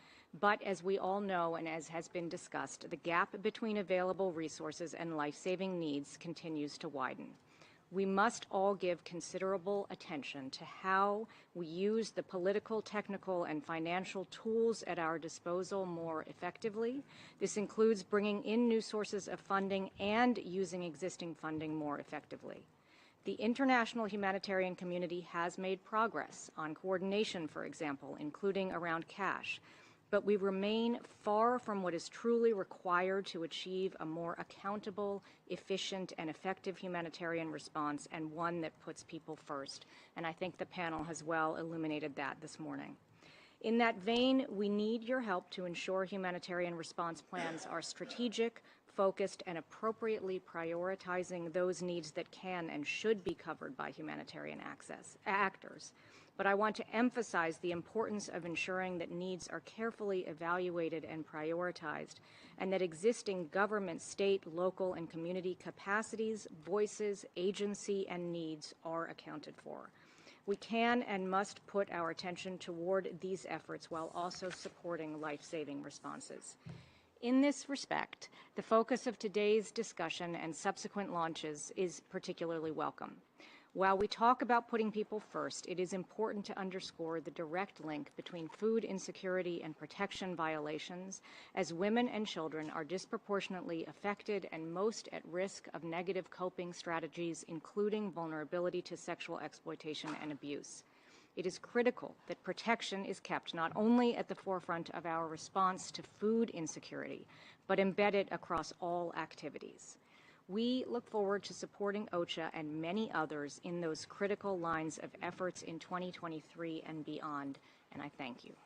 but as we all know and as has been discussed, the gap between available resources and life-saving needs continues to widen. We must all give considerable attention to how we use the political, technical, and financial tools at our disposal more effectively. This includes bringing in new sources of funding and using existing funding more effectively. The international humanitarian community has made progress on coordination, for example, including around cash, but we remain far from what is truly required to achieve a more accountable, efficient, and effective humanitarian response, and one that puts people first. And I think the panel has well illuminated that this morning. In that vein, we need your help to ensure humanitarian response plans are strategic, focused and appropriately prioritizing those needs that can and should be covered by humanitarian actors. But I want to emphasize the importance of ensuring that needs are carefully evaluated and prioritized, and that existing government, state, local, and community capacities, voices, agency, and needs are accounted for. We can and must put our attention toward these efforts while also supporting life-saving responses. In this respect, the focus of today's discussion and subsequent launches is particularly welcome. While we talk about putting people first, it is important to underscore the direct link between food insecurity and protection violations, as women and children are disproportionately affected and most at risk of negative coping strategies, including vulnerability to sexual exploitation and abuse. It is critical that protection is kept not only at the forefront of our response to food insecurity, but embedded across all activities. We look forward to supporting OCHA and many others in those critical lines of efforts in 2023 and beyond, and I thank you.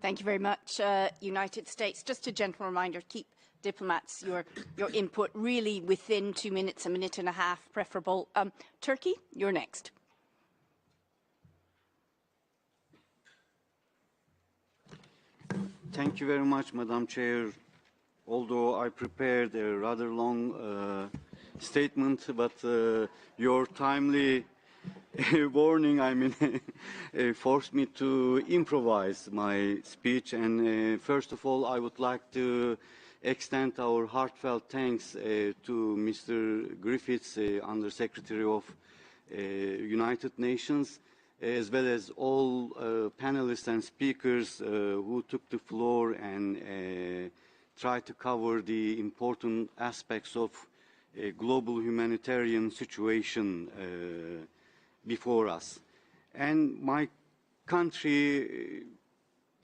Thank you very much, United States. Just a gentle reminder, keep diplomats, your input really within 2 minutes, a minute and a half, preferable. Turkey, you're next. Thank you very much, Madam Chair. Although I prepared a rather long statement, but your timely warning, forced me to improvise my speech. And first of all, I would like to extend our heartfelt thanks to Mr. Griffiths, Under-Secretary of United Nations, as well as all panelists and speakers who took the floor and try to cover the important aspects of a global humanitarian situation before us. And my country,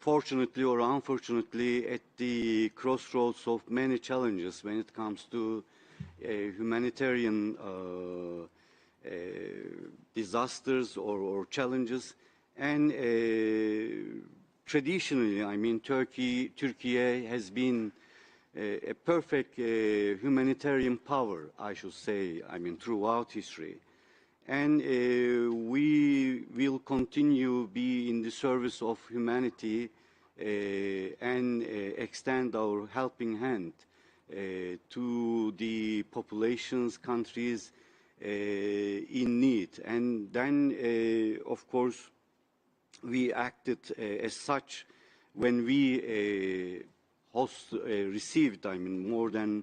fortunately or unfortunately, at the crossroads of many challenges when it comes to humanitarian disasters or challenges. And traditionally, Turkey has been a perfect humanitarian power, I should say, throughout history. And we will continue be in the service of humanity and extend our helping hand to the populations, countries in need. And then, of course, we acted as such when we received, more than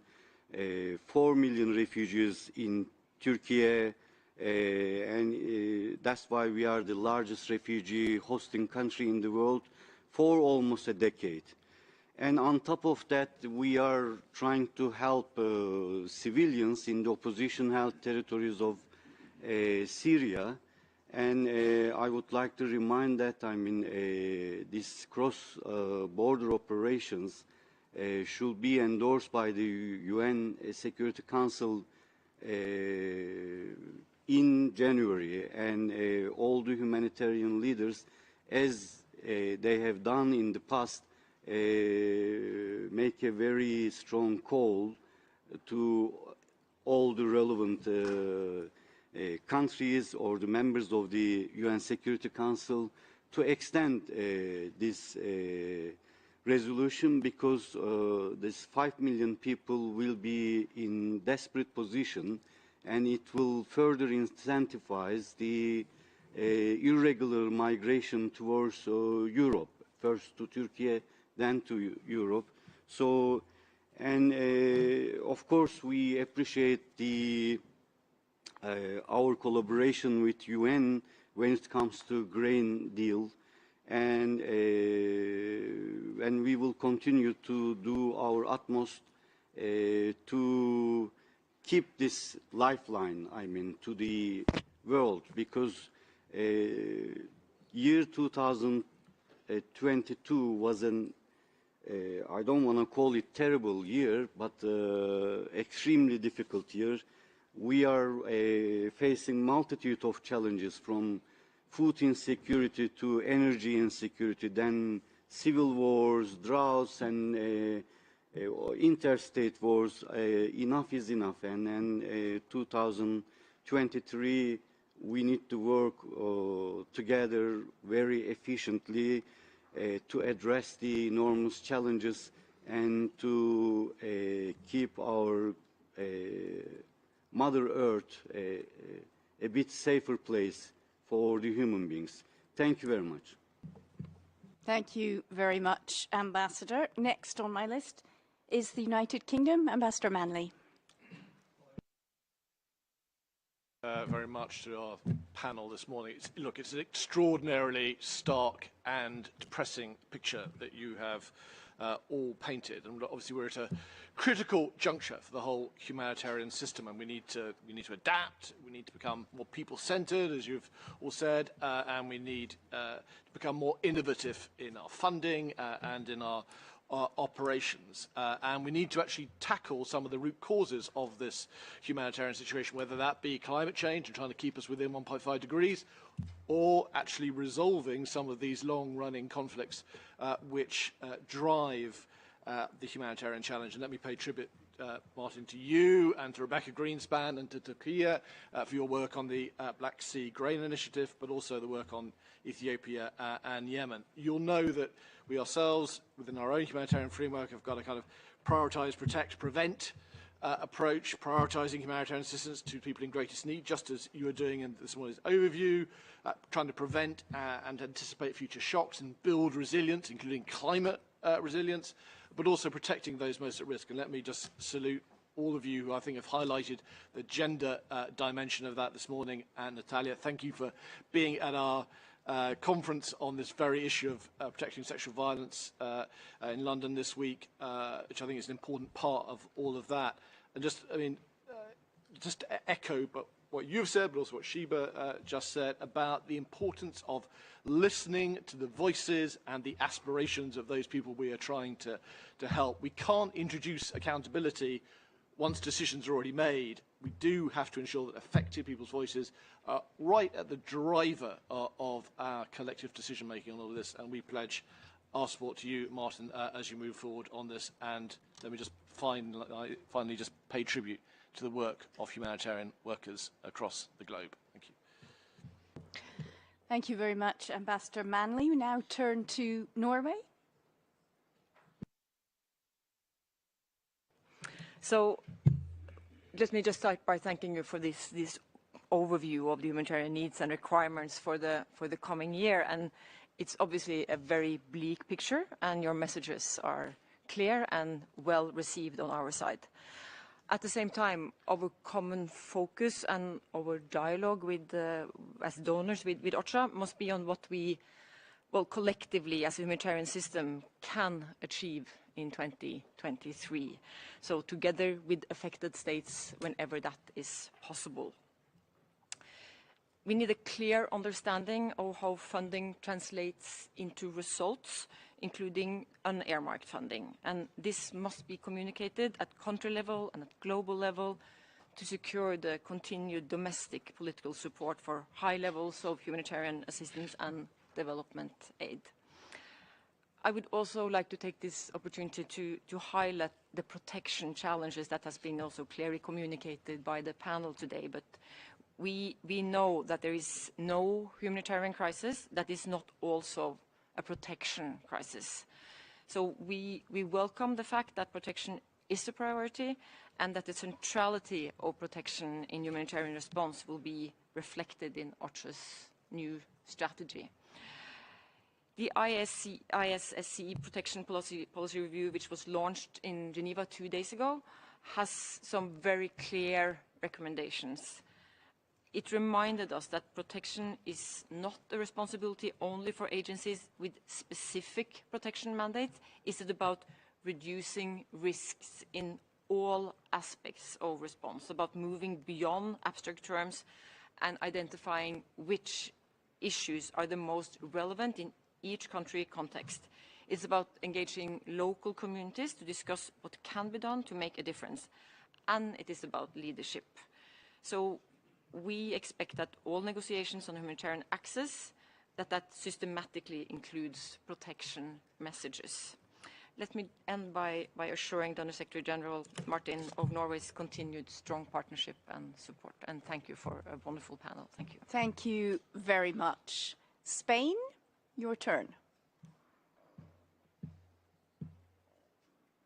4 million refugees in Turkey, and that's why we are the largest refugee hosting country in the world for almost a decade. And on top of that, we are trying to help civilians in the opposition-held territories of Syria. And I would like to remind that, these cross-border operations should be endorsed by the UN Security Council in January, and all the humanitarian leaders, as they have done in the past, make a very strong call to all the relevant countries or the members of the UN Security Council to extend this resolution, because this 5 million people will be in desperate position, and it will further incentivize the irregular migration towards Europe, first to Turkey, then to Europe. So, and of course, we appreciate the our collaboration with UN when it comes to grain deal, and we will continue to do our utmost to keep this lifeline, to the world, because year 2022 was an I don't want to call it terrible year, but extremely difficult year. We are facing multitude of challenges, from food insecurity to energy insecurity, then civil wars, droughts, and interstate wars, enough is enough, and in 2023 we need to work together very efficiently to address the enormous challenges and to keep our Mother Earth a bit safer place for the human beings. Thank you very much. Thank you very much, Ambassador. Next on my list is the United Kingdom, Ambassador Manley. Very much to our panel this morning. Look, it's an extraordinarily stark and depressing picture that you have all painted, and obviously we're at a critical juncture for the whole humanitarian system, and we need to adapt. We need to become more people-centered, as you've all said, and we need to become more innovative in our funding and in our operations, and we need to actually tackle some of the root causes of this humanitarian situation, whether that be climate change and trying to keep us within 1.5 degrees, or actually resolving some of these long-running conflicts which drive the humanitarian challenge. And let me pay tribute, Martin, to you and to Rebecca Greenspan and to Turkey for your work on the Black Sea Grain Initiative, but also the work on Ethiopia and Yemen. You'll know that we ourselves, within our own humanitarian framework, have got a kind of prioritise, protect, prevent approach, prioritising humanitarian assistance to people in greatest need, just as you are doing in this morning's overview, trying to prevent and anticipate future shocks and build resilience, including climate resilience, but also protecting those most at risk. And let me just salute all of you who I think have highlighted the gender dimension of that this morning. And Natalia, thank you for being at our conference on this very issue of protecting sexual violence in London this week, which I think is an important part of all of that. And just, I mean, just to echo but what you've said, but also what Sheba just said about the importance of listening to the voices and the aspirations of those people we are trying to help. We can't introduce accountability once decisions are already made. We do have to ensure that effective people's voices are right at the driver of our collective decision-making on all of this, and we pledge our support to you, Martin, as you move forward on this. And let me just finally just pay tribute to the work of humanitarian workers across the globe. Thank you. Thank you very much, Ambassador Manley. We now turn to Norway. So let me just start by thanking you for this overview of the humanitarian needs and requirements for the coming year. And it's obviously a very bleak picture, and your messages are clear and well received on our side. At the same time, our common focus and our dialogue with, as donors with OCHA must be on what we, well, collectively as a humanitarian system can achieve in 2023. So together with affected states whenever that is possible. We need a clear understanding of how funding translates into results, including unearmarked funding. And this must be communicated at country level and at global level to secure the continued domestic political support for high levels of humanitarian assistance and development aid. I would also like to take this opportunity to highlight the protection challenges that has been also clearly communicated by the panel today. But we know that there is no humanitarian crisis that is not also a protection crisis. So we welcome the fact that protection is a priority and that the centrality of protection in humanitarian response will be reflected in OCHA's new strategy. The ISSC Protection Policy Review, which was launched in Geneva 2 days ago, has some very clear recommendations. It reminded us that protection is not a responsibility only for agencies with specific protection mandates. It's about reducing risks in all aspects of response, about moving beyond abstract terms and identifying which issues are the most relevant in each country context. It's about engaging local communities to discuss what can be done to make a difference. And it is about leadership. So we expect that all negotiations on humanitarian access, that systematically includes protection messages. let me end by assuring the Secretary General Martin of Norway's continued strong partnership and support. And thank you for a wonderful panel. Thank you. Thank you very much. Spain, your turn.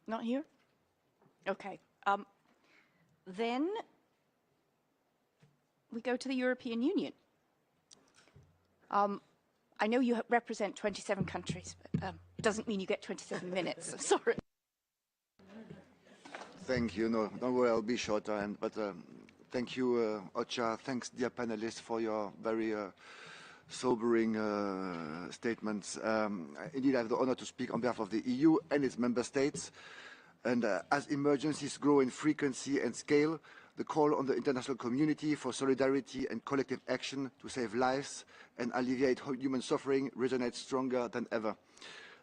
Not here? Okay. Then we go to the European Union. I know you represent 27 countries, but doesn't mean you get 27 minutes. Sorry. Thank you. No, don't worry, I'll be shorter. But thank you, Ocha. Thanks, dear panelists, for your very sobering statements. Indeed, I have the honor to speak on behalf of the EU and its member states. And as emergencies grow in frequency and scale, the call on the international community for solidarity and collective action to save lives and alleviate human suffering resonates stronger than ever.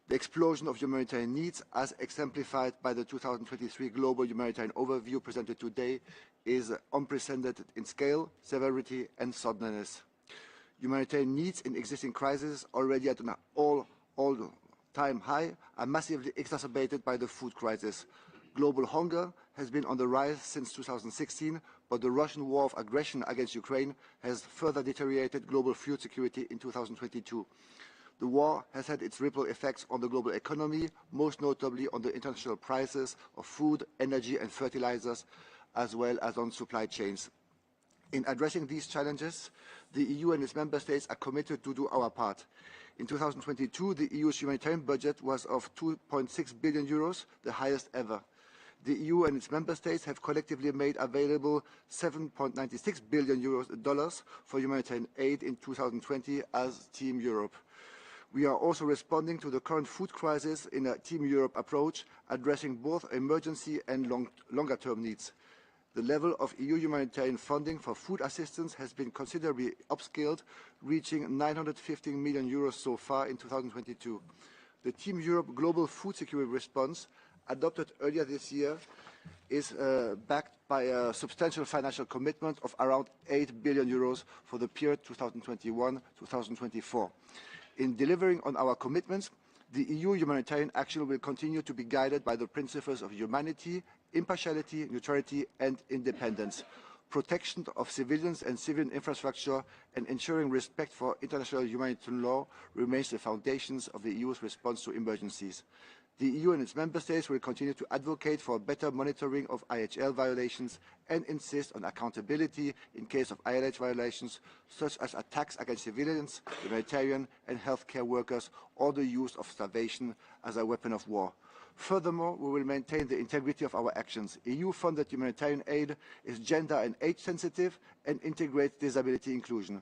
The explosion of humanitarian needs, as exemplified by the 2023 Global Humanitarian Overview presented today, is unprecedented in scale, severity, and suddenness. Humanitarian needs in existing crises, already at an all-time high, are massively exacerbated by the food crisis. Global hunger has been on the rise since 2016, but the Russian war of aggression against Ukraine has further deteriorated global food security in 2022. The war has had its ripple effects on the global economy, most notably on the international prices of food, energy and fertilizers, as well as on supply chains. In addressing these challenges, the EU and its member states are committed to do our part. In 2022, the EU's humanitarian budget was of 2.6 billion euros, the highest ever. The EU and its member states have collectively made available $7.96 billion for humanitarian aid in 2020 as Team Europe. We are also responding to the current food crisis in a Team Europe approach, addressing both emergency and longer-term needs. The level of EU humanitarian funding for food assistance has been considerably upscaled, reaching 915 million euros so far in 2022. The Team Europe Global Food Security Response, adopted earlier this year, is backed by a substantial financial commitment of around 8 billion euros for the period 2021-2024. In delivering on our commitments, the EU humanitarian action will continue to be guided by the principles of humanity, impartiality, neutrality and independence. Protection of civilians and civilian infrastructure and ensuring respect for international humanitarian law remains the foundations of the EU's response to emergencies. The EU and its member states will continue to advocate for better monitoring of IHL violations and insist on accountability in case of ILH violations, such as attacks against civilians, humanitarian and healthcare workers, or the use of starvation as a weapon of war. Furthermore, we will maintain the integrity of our actions. EU-funded humanitarian aid is gender and age sensitive and integrates disability inclusion.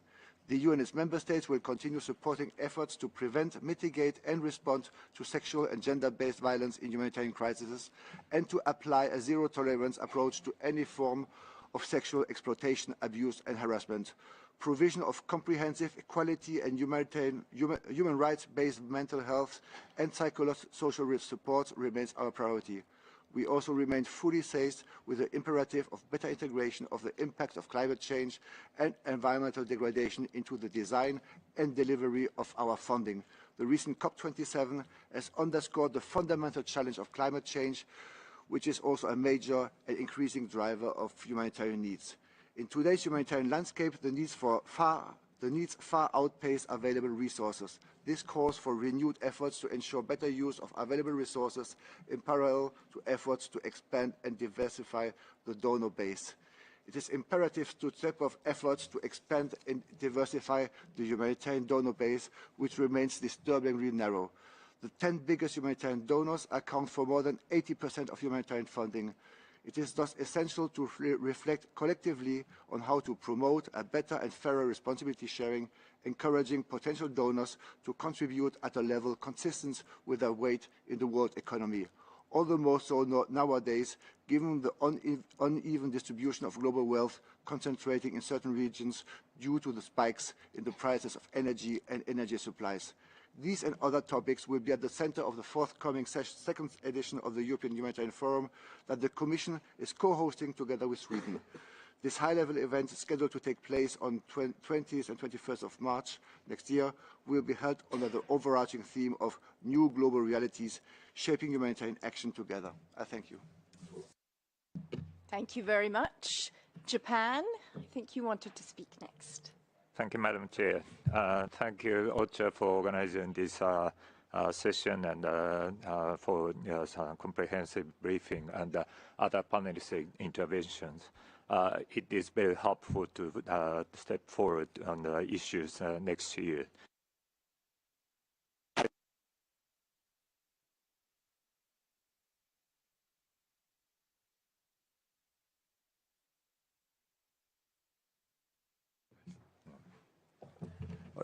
The EU and its member states will continue supporting efforts to prevent, mitigate and respond to sexual and gender-based violence in humanitarian crises and to apply a zero-tolerance approach to any form of sexual exploitation, abuse and harassment. Provision of comprehensive equality and human rights-based mental health and psychosocial support remains our priority. We also remain fully seized with the imperative of better integration of the impact of climate change and environmental degradation into the design and delivery of our funding. The recent COP27 has underscored the fundamental challenge of climate change, which is also a major and increasing driver of humanitarian needs. In today's humanitarian landscape, the needs far outpace available resources. This calls for renewed efforts to ensure better use of available resources in parallel to efforts to expand and diversify the donor base. It is imperative to step up efforts to expand and diversify the humanitarian donor base, which remains disturbingly narrow. The 10 biggest humanitarian donors account for more than 80% of humanitarian funding. It is thus essential to reflect collectively on how to promote a better and fairer responsibility sharing, encouraging potential donors to contribute at a level consistent with their weight in the world economy. All the more so nowadays, given the uneven distribution of global wealth concentrating in certain regions due to the spikes in the prices of energy and energy supplies. These and other topics will be at the center of the forthcoming second edition of the European Humanitarian Forum that the Commission is co-hosting together with Sweden. This high-level event is scheduled to take place on 20th and 21st of March next year. Will be held under the overarching theme of New Global Realities, Shaping Humanitarian Action Together. I thank you. Thank you very much. Japan, I think you wanted to speak next. Thank you, Madam Chair. Thank you, OCHA, for organizing this session and for comprehensive briefing and other panelist interventions. It is very helpful to step forward on the issues next year.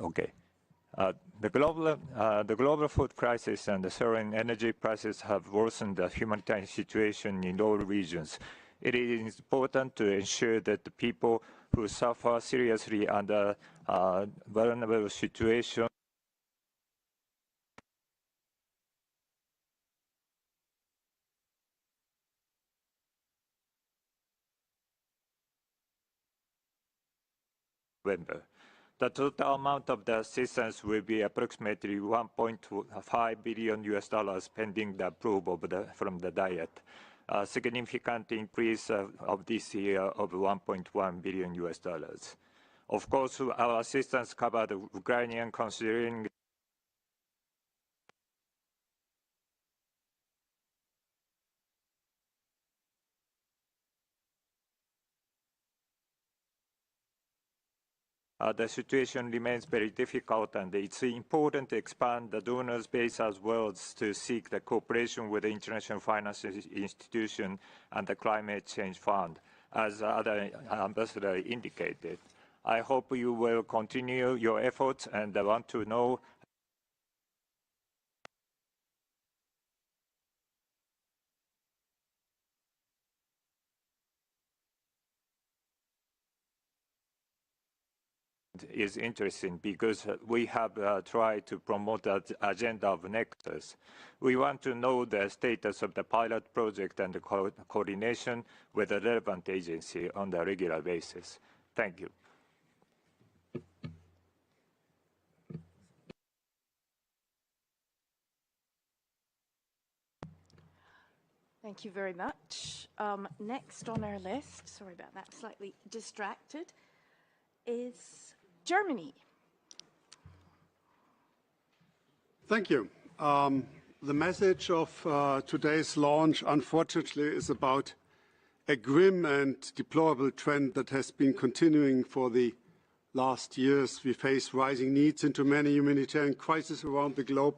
Okay. The global food crisis and the soaring energy prices have worsened the humanitarian situation in all regions. It is important to ensure that the people who suffer seriously under vulnerable situations November. The total amount of the assistance will be approximately $1.5 billion pending the approval from the Diet. A significant increase of this year of $1.1 billion. Of course, our assistance covered Ukrainian considering the situation remains very difficult, and it's important to expand the donors base as well as to seek the cooperation with the international financial institution and the Climate Change Fund, as other ambassador indicated. I hope you will continue your efforts, and I want to know is interesting because we have tried to promote the agenda of Nexus. We want to know the status of the pilot project and the coordination with the relevant agency on a regular basis. Thank you. Thank you very much. Next on our list, sorry about that, slightly distracted, is Germany. Thank you. The message of today's launch, unfortunately, is about a grim and deplorable trend that has been continuing for the last years. We face rising needs into many humanitarian crises around the globe,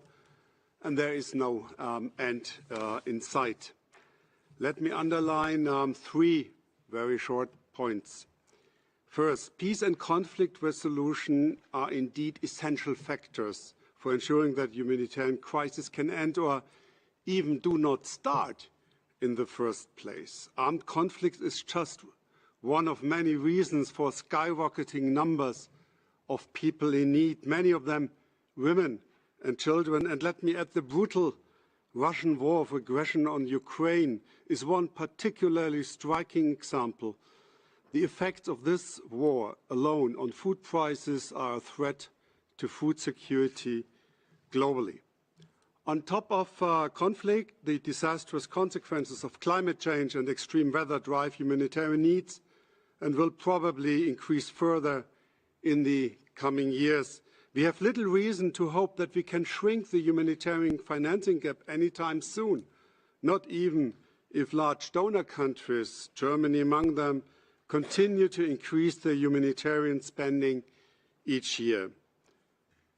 and there is no end in sight. Let me underline three very short points. First, peace and conflict resolution are indeed essential factors for ensuring that humanitarian crises can end or even do not start in the first place. Armed conflict is just one of many reasons for skyrocketing numbers of people in need, many of them women and children. And let me add, the brutal Russian war of aggression on Ukraine is one particularly striking example. The effects of this war alone on food prices are a threat to food security globally. On top of conflict, the disastrous consequences of climate change and extreme weather drive humanitarian needs and will probably increase further in the coming years. We have little reason to hope that we can shrink the humanitarian financing gap anytime soon, not even if large donor countries, Germany among them, continue to increase their humanitarian spending each year.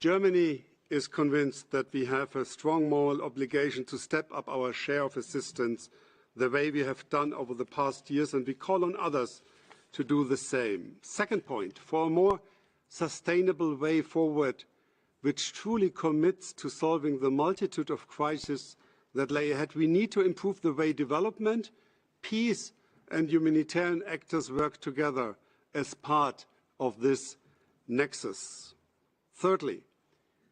Germany is convinced that we have a strong moral obligation to step up our share of assistance the way we have done over the past years, and we call on others to do the same. Second point, for a more sustainable way forward, which truly commits to solving the multitude of crises that lay ahead, we need to improve the way development, peace, and humanitarian actors work together as part of this nexus. Thirdly,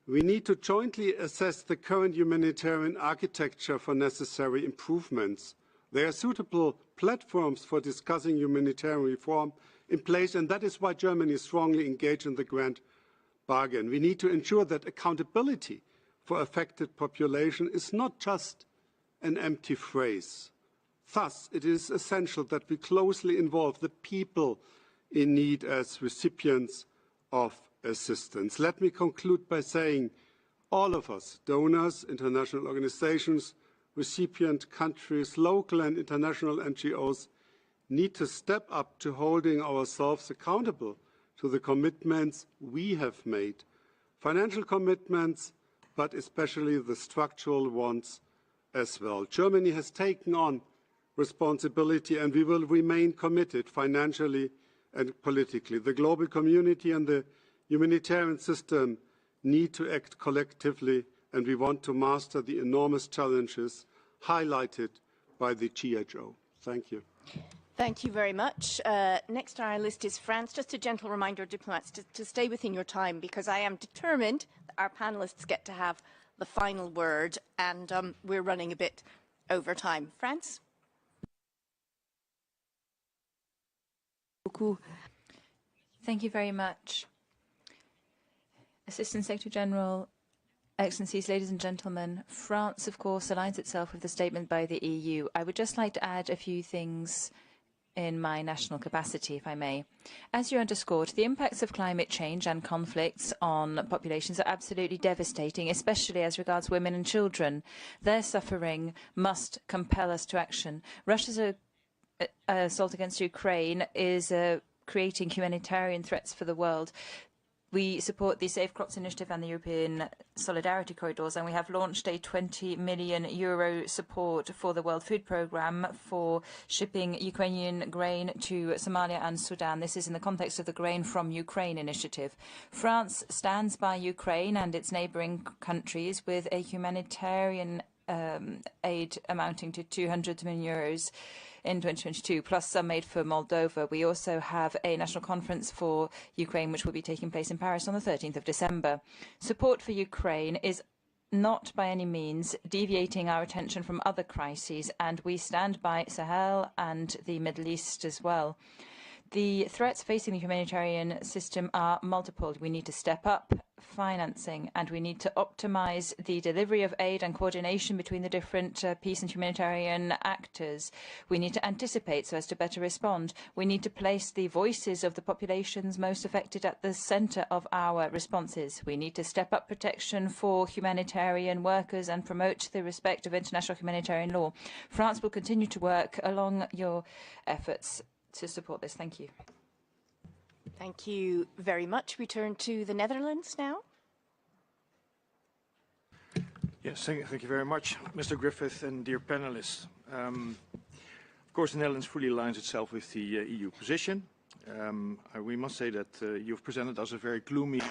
we need to jointly assess the current humanitarian architecture for necessary improvements. There are suitable platforms for discussing humanitarian reform in place, and that is why Germany is strongly engaged in the grand bargain. We need to ensure that accountability for affected population is not just an empty phrase. Thus, it is essential that we closely involve the people in need as recipients of assistance. Let me conclude by saying all of us, donors, international organizations, recipient countries, local and international NGOs, need to step up to holding ourselves accountable to the commitments we have made. Financial commitments, but especially the structural ones as well. Germany has taken on responsibility, and we will remain committed financially and politically. The global community and the humanitarian system need to act collectively, and we want to master the enormous challenges highlighted by the GHO. Thank you. Thank you very much. Next on our list is France. Just a gentle reminder, diplomats, to stay within your time, because I am determined that our panelists get to have the final word, and we're running a bit over time. France? Thank you very much. Assistant Secretary General, Excellencies, ladies and gentlemen, France, of course, aligns itself with the statement by the EU. I would just like to add a few things in my national capacity, if I may. As you underscored, the impacts of climate change and conflicts on populations are absolutely devastating, especially as regards women and children. Their suffering must compel us to action. Russia's assault against Ukraine is creating humanitarian threats for the world. We support the Safe Crops Initiative and the European Solidarity Corridors, and we have launched a €20 million support for the World Food Programme for shipping Ukrainian grain to Somalia and Sudan. This is in the context of the Grain from Ukraine initiative. France stands by Ukraine and its neighbouring countries with a humanitarian aid amounting to €200 million in 2022, plus some aid for Moldova. We also have a national conference for Ukraine, which will be taking place in Paris on the 13th of December. Support for Ukraine is not by any means deviating our attention from other crises, and we stand by Sahel and the Middle East as well. The threats facing the humanitarian system are multiple. We need to step up financing, and we need to optimize the delivery of aid and coordination between the different peace and humanitarian actors. We need to anticipate so as to better respond. We need to place the voices of the populations most affected at the center of our responses. We need to step up protection for humanitarian workers and promote the respect of international humanitarian law. France will continue to work along your efforts to support this. Thank you. Thank you very much. We turn to the Netherlands now. Yes, thank you very much, Mr. Griffith and dear panelists. Of course, the Netherlands fully aligns itself with the EU position. We must say that you've presented us a very gloomy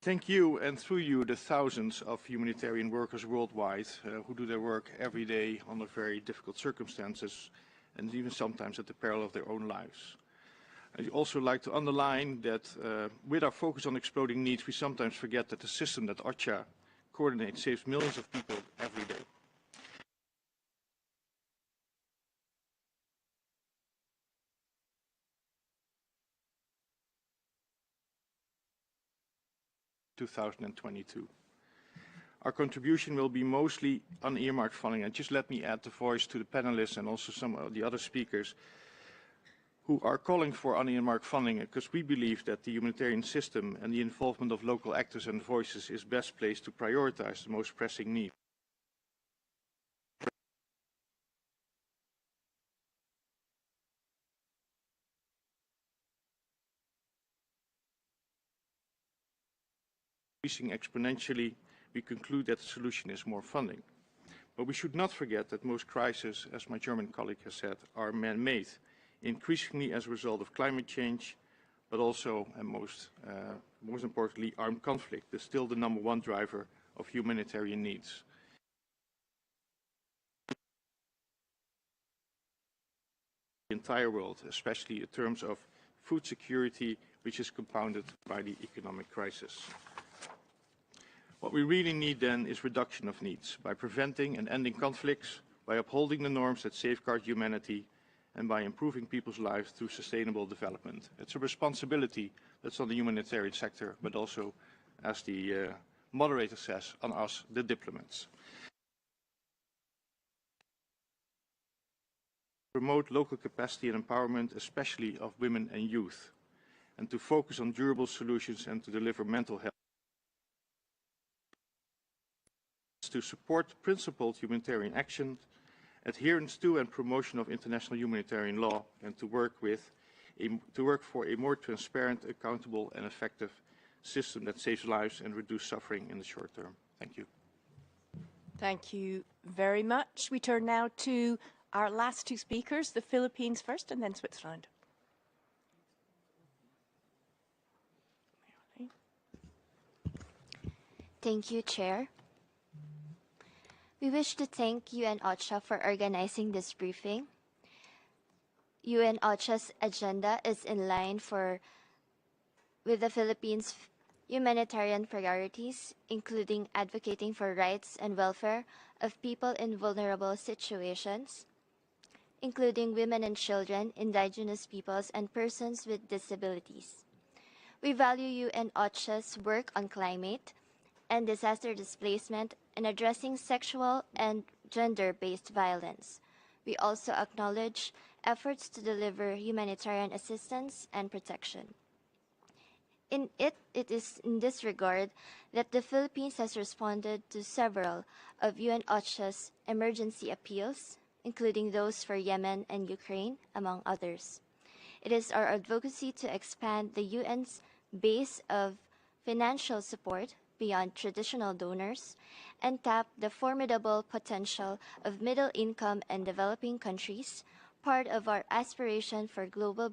Thank you, and through you, the thousands of humanitarian workers worldwide who do their work every day under very difficult circumstances, and even sometimes at the peril of their own lives. I'd also like to underline that with our focus on exploding needs, we sometimes forget that the system that OCHA coordinates saves millions of people every day. 2022. Our contribution will be mostly unearmarked funding, and just let me add the voice to the panelists and also some of the other speakers who are calling for unearmarked funding, because we believe that the humanitarian system and the involvement of local actors and voices is best placed to prioritize the most pressing needs. Increasing exponentially, we conclude that the solution is more funding. But we should not forget that most crises, as my German colleague has said, are man-made, increasingly as a result of climate change, but also, and most importantly, armed conflict is still the #1 driver of humanitarian needs. The entire world, especially in terms of food security, which is compounded by the economic crisis. What we really need then is reduction of needs by preventing and ending conflicts, by upholding the norms that safeguard humanity, and by improving people's lives through sustainable development. It's a responsibility that's on the humanitarian sector, but also, as the moderator says, on us, the diplomats. Promote local capacity and empowerment, especially of women and youth, and to focus on durable solutions and to deliver mental health. To support principled humanitarian action, adherence to and promotion of international humanitarian law, and to work for a more transparent, accountable and effective system that saves lives and reduces suffering in the short term. Thank you. Thank you very much. We turn now to our last two speakers, the Philippines first and then Switzerland. Thank you, Chair. We wish to thank UN OCHA for organizing this briefing. UN OCHA's agenda is in line with the Philippines' humanitarian priorities, including advocating for rights and welfare of people in vulnerable situations, including women and children, indigenous peoples, and persons with disabilities. We value UN OCHA's work on climate and disaster displacement and addressing sexual and gender-based violence. We also acknowledge efforts to deliver humanitarian assistance and protection. It is in this regard that the Philippines has responded to several of UN OCHA's emergency appeals, including those for Yemen and Ukraine, among others. It is our advocacy to expand the UN's base of financial support beyond traditional donors and tap the formidable potential of middle-income and developing countries, part of our aspiration for global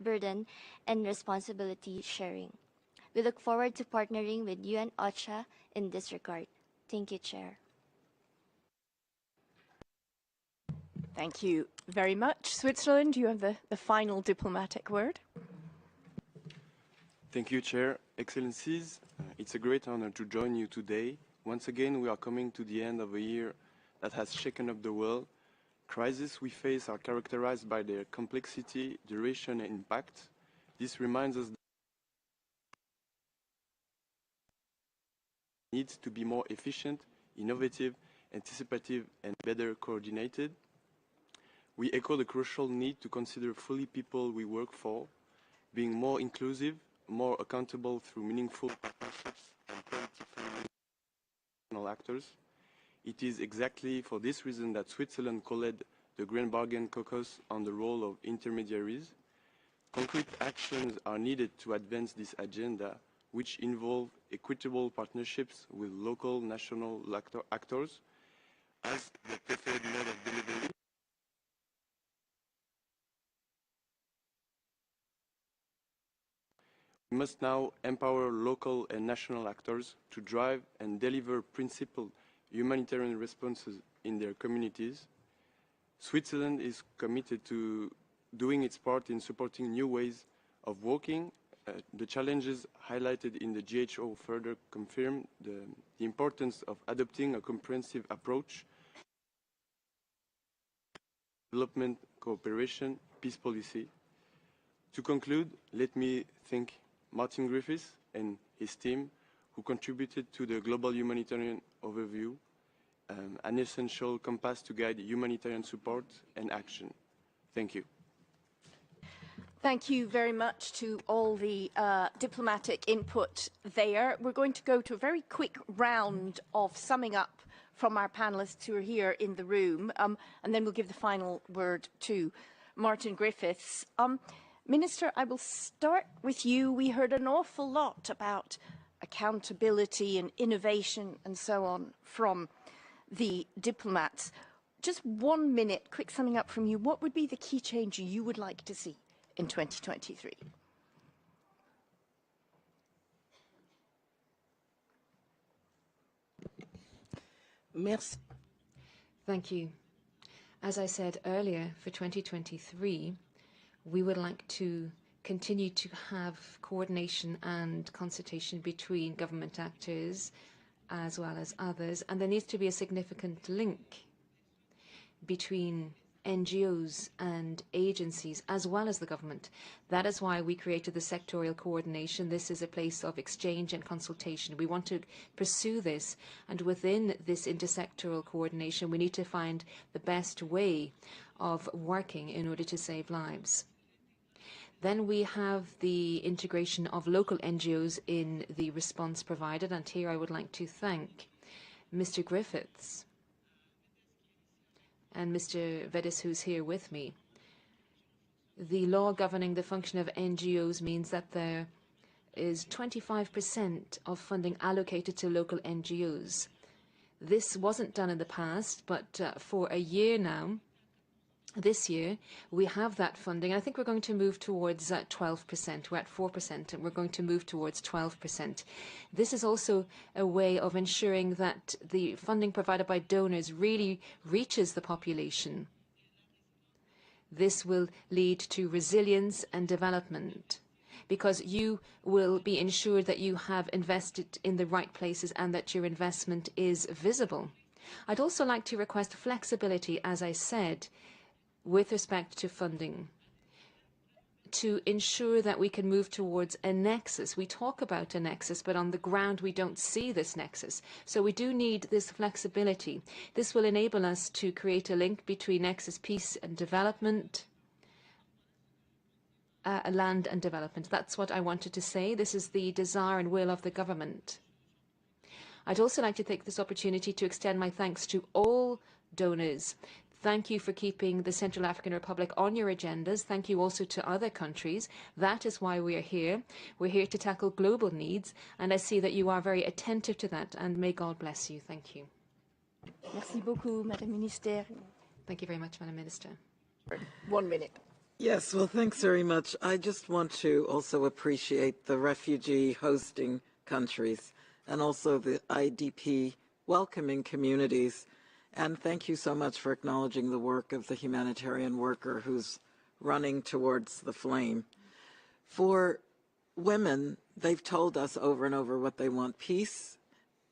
burden and responsibility sharing. We look forward to partnering with UN OCHA in this regard. Thank you, Chair. Thank you very much. Switzerland, you have the final diplomatic word. Thank you, Chair. Excellencies, it's a great honor to join you today. Once again, we are coming to the end of a year that has shaken up the world. Crises we face are characterized by their complexity, duration, and impact. This reminds us that we need to be more efficient, innovative, anticipative, and better coordinated. We echo the crucial need to consider fully people we work for, being more inclusive, more accountable through meaningful partnerships and national actors. It is exactly for this reason that Switzerland co-led the Grand Bargain Caucus on the role of intermediaries. Concrete actions are needed to advance this agenda, which involve equitable partnerships with local, national actors as the preferred mode of delivery. We must now empower local and national actors to drive and deliver principled humanitarian responses in their communities. Switzerland is committed to doing its part in supporting new ways of working. The challenges highlighted in the GHO further confirm the importance of adopting a comprehensive approach to development, cooperation, peace policy. To conclude, let me thank Martin Griffiths and his team, who contributed to the global humanitarian overview, an essential compass to guide humanitarian support and action. Thank you. Thank you very much to all the diplomatic input there. We're going to go to a very quick round of summing up from our panelists who are here in the room, and then we'll give the final word to Martin Griffiths. Minister, I will start with you. We heard an awful lot about accountability and innovation and so on from the diplomats. Just 1 minute, quick summing up from you. What would be the key change you would like to see in 2023? Merci. Thank you. As I said earlier, for 2023, we would like to continue to have coordination and consultation between government actors as well as others, and there needs to be a significant link between NGOs and agencies as well as the government. That is why we created the sectorial coordination. This is a place of exchange and consultation. We want to pursue this, and within this intersectoral coordination we need to find the best way of working in order to save lives. Then we have the integration of local NGOs in the response provided, and here I would like to thank Mr. Griffiths and Mr. Vedis, who's here with me. The law governing the function of NGOs means that there is 25% of funding allocated to local NGOs. This wasn't done in the past, but for a year now, this year, we have that funding. I think we're going to move towards 12%. We're at 4%, and we're going to move towards 12%. This is also a way of ensuring that the funding provided by donors really reaches the population. This will lead to resilience and development, because you will be ensured that you have invested in the right places and that your investment is visible. I'd also like to request flexibility, as I said, with respect to funding, to ensure that we can move towards a nexus. We talk about a nexus, but on the ground we don't see this nexus. So we do need this flexibility. This will enable us to create a link between nexus, peace and development, land and development. That's what I wanted to say. This is the desire and will of the government. I'd also like to take this opportunity to extend my thanks to all donors. Thank you for keeping the Central African Republic on your agendas. Thank you also to other countries. That is why we are here. We're here to tackle global needs, and I see that you are very attentive to that, and may God bless you. Thank you. Merci beaucoup, Madame Minister. Thank you very much, Madam Minister. 1 minute. Yes, well, thanks very much. I just want to also appreciate the refugee hosting countries and also the IDP welcoming communities. And thank you so much for acknowledging the work of the humanitarian worker who's running towards the flame. For women, they've told us over and over what they want: peace.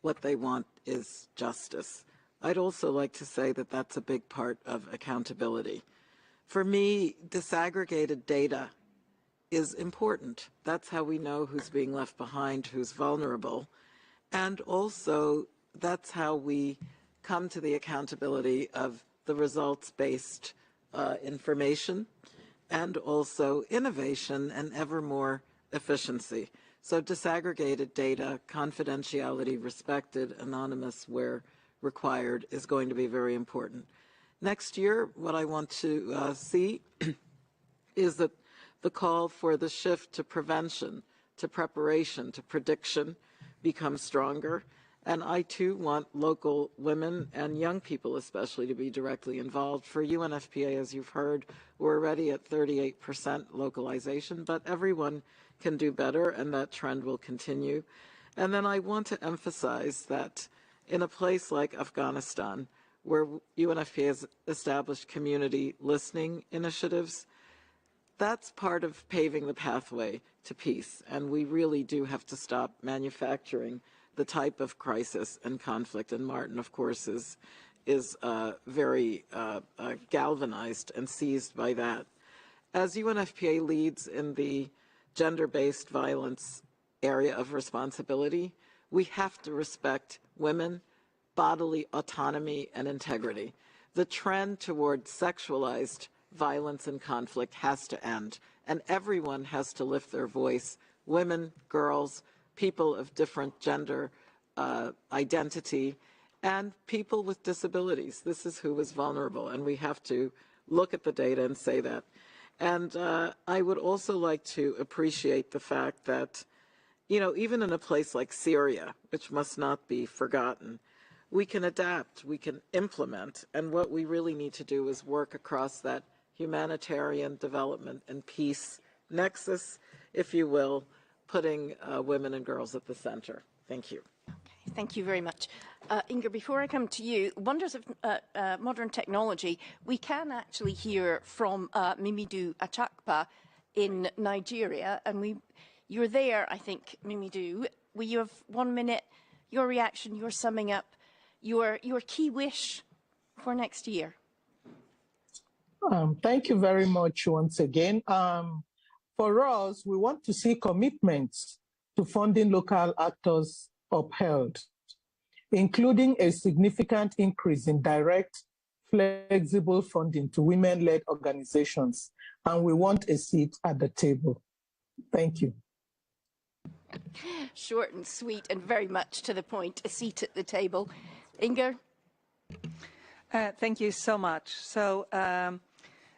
What they want is justice. I'd also like to say that that's a big part of accountability. For me, disaggregated data is important. That's how we know who's being left behind, who's vulnerable. And also, that's how we come to the accountability of the results-based information and also innovation and ever more efficiency. So disaggregated data, confidentiality respected, anonymous where required, is going to be very important. Next year, what I want to see is that the call for the shift to prevention, to preparation, to prediction becomes stronger. And I, too, want local women and young people especially to be directly involved. For UNFPA, as you've heard, we're already at 38% localization, but everyone can do better, and that trend will continue. And then I want to emphasize that in a place like Afghanistan, where UNFPA has established community listening initiatives, that's part of paving the pathway to peace. And we really do have to stop manufacturing the type of crisis and conflict. And Martin, of course, is very galvanized and seized by that. As UNFPA leads in the gender-based violence area of responsibility, we have to respect women, bodily autonomy, and integrity. The trend toward sexualized violence and conflict has to end, and everyone has to lift their voice: women, girls, people of different gender identity, and people with disabilities. This is who is vulnerable, and we have to look at the data and say that. And I would also like to appreciate the fact that, you know, even in a place like Syria, which must not be forgotten, we can adapt, we can implement, and what we really need to do is work across that humanitarian development and peace nexus, if you will, putting women and girls at the center. Thank you. Okay, thank you very much. Inga, before I come to you, wonders of modern technology, we can actually hear from Mimidou Achakpa in Nigeria, and you're there, I think, Mimidu. Will you have 1 minute, your reaction, your summing up, your key wish for next year? Thank you very much once again. For us, we want to see commitments to funding local actors upheld, including a significant increase in direct, flexible funding to women-led organizations. And we want a seat at the table. Thank you. Short and sweet and very much to the point, a seat at the table. Inger? Thank you so much. So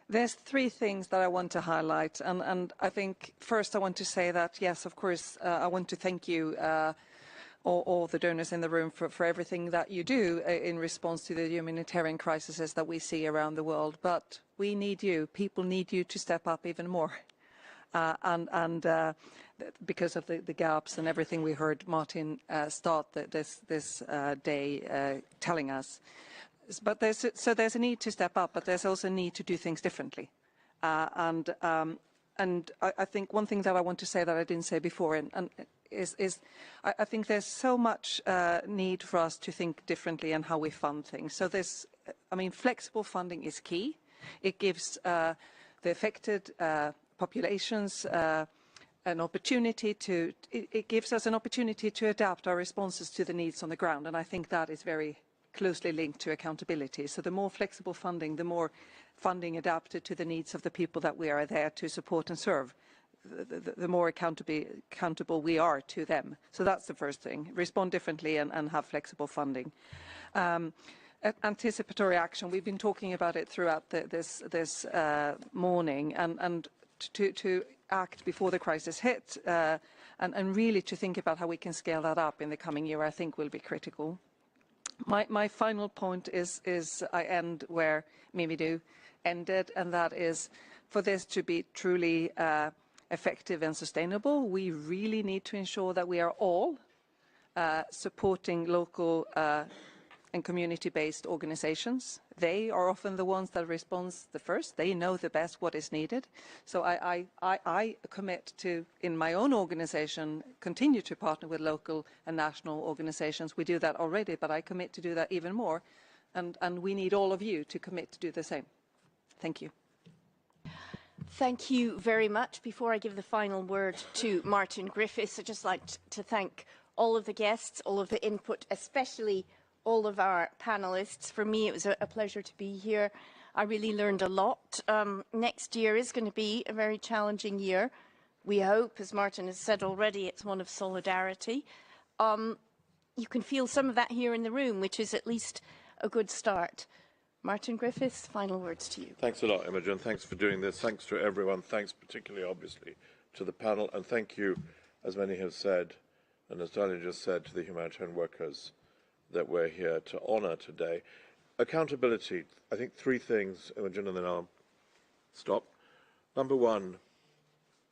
there's three things that I want to highlight. And I think first I want to say that, yes, of course, I want to thank you, all the donors in the room for everything that you do in response to the humanitarian crises that we see around the world. But we need you. People need you to step up even more. Because of the gaps and everything we heard Martin start this day telling us. But there's a need to step up, but there's also a need to do things differently. And I think one thing that I want to say that I didn't say before is I think there's so much need for us to think differently on how we fund things. So flexible funding is key. It gives the affected populations an opportunity it gives us an opportunity to adapt our responses to the needs on the ground. And I think that is very closely linked to accountability. So the more flexible funding, the more funding adapted to the needs of the people that we are there to support and serve, the more accountable we are to them. So that's the first thing. Respond differently and have flexible funding. Anticipatory action, we've been talking about it throughout this morning, and to act before the crisis hit and really to think about how we can scale that up in the coming year, I think will be critical. My final point is I end where Mimidu ended, and that is for this to be truly effective and sustainable, we really need to ensure that we are all supporting local and community-based organizations. They are often the ones that respond the first. They know the best what is needed. So I commit to, in my own organization, continue to partner with local and national organizations. We do that already, but I commit to do that even more. And we need all of you to commit to do the same. Thank you. Thank you very much. Before I give the final word to Martin Griffiths, I'd just like to thank all of the guests, all of the input, especially all of our panelists. For me, it was a pleasure to be here. I really learned a lot. Next year is going to be a very challenging year. We hope, as Martin has said already, it's one of solidarity. You can feel some of that here in the room, which is at least a good start. Martin Griffiths, final words to you. Thanks a lot, Imogen. Thanks for doing this. Thanks to everyone. Thanks particularly, obviously, to the panel. And thank you, as many have said, and as Daniel just said, to the humanitarian workers that we're here to honour today. Accountability, I think three things, Imogen, and then I'll stop. Number one,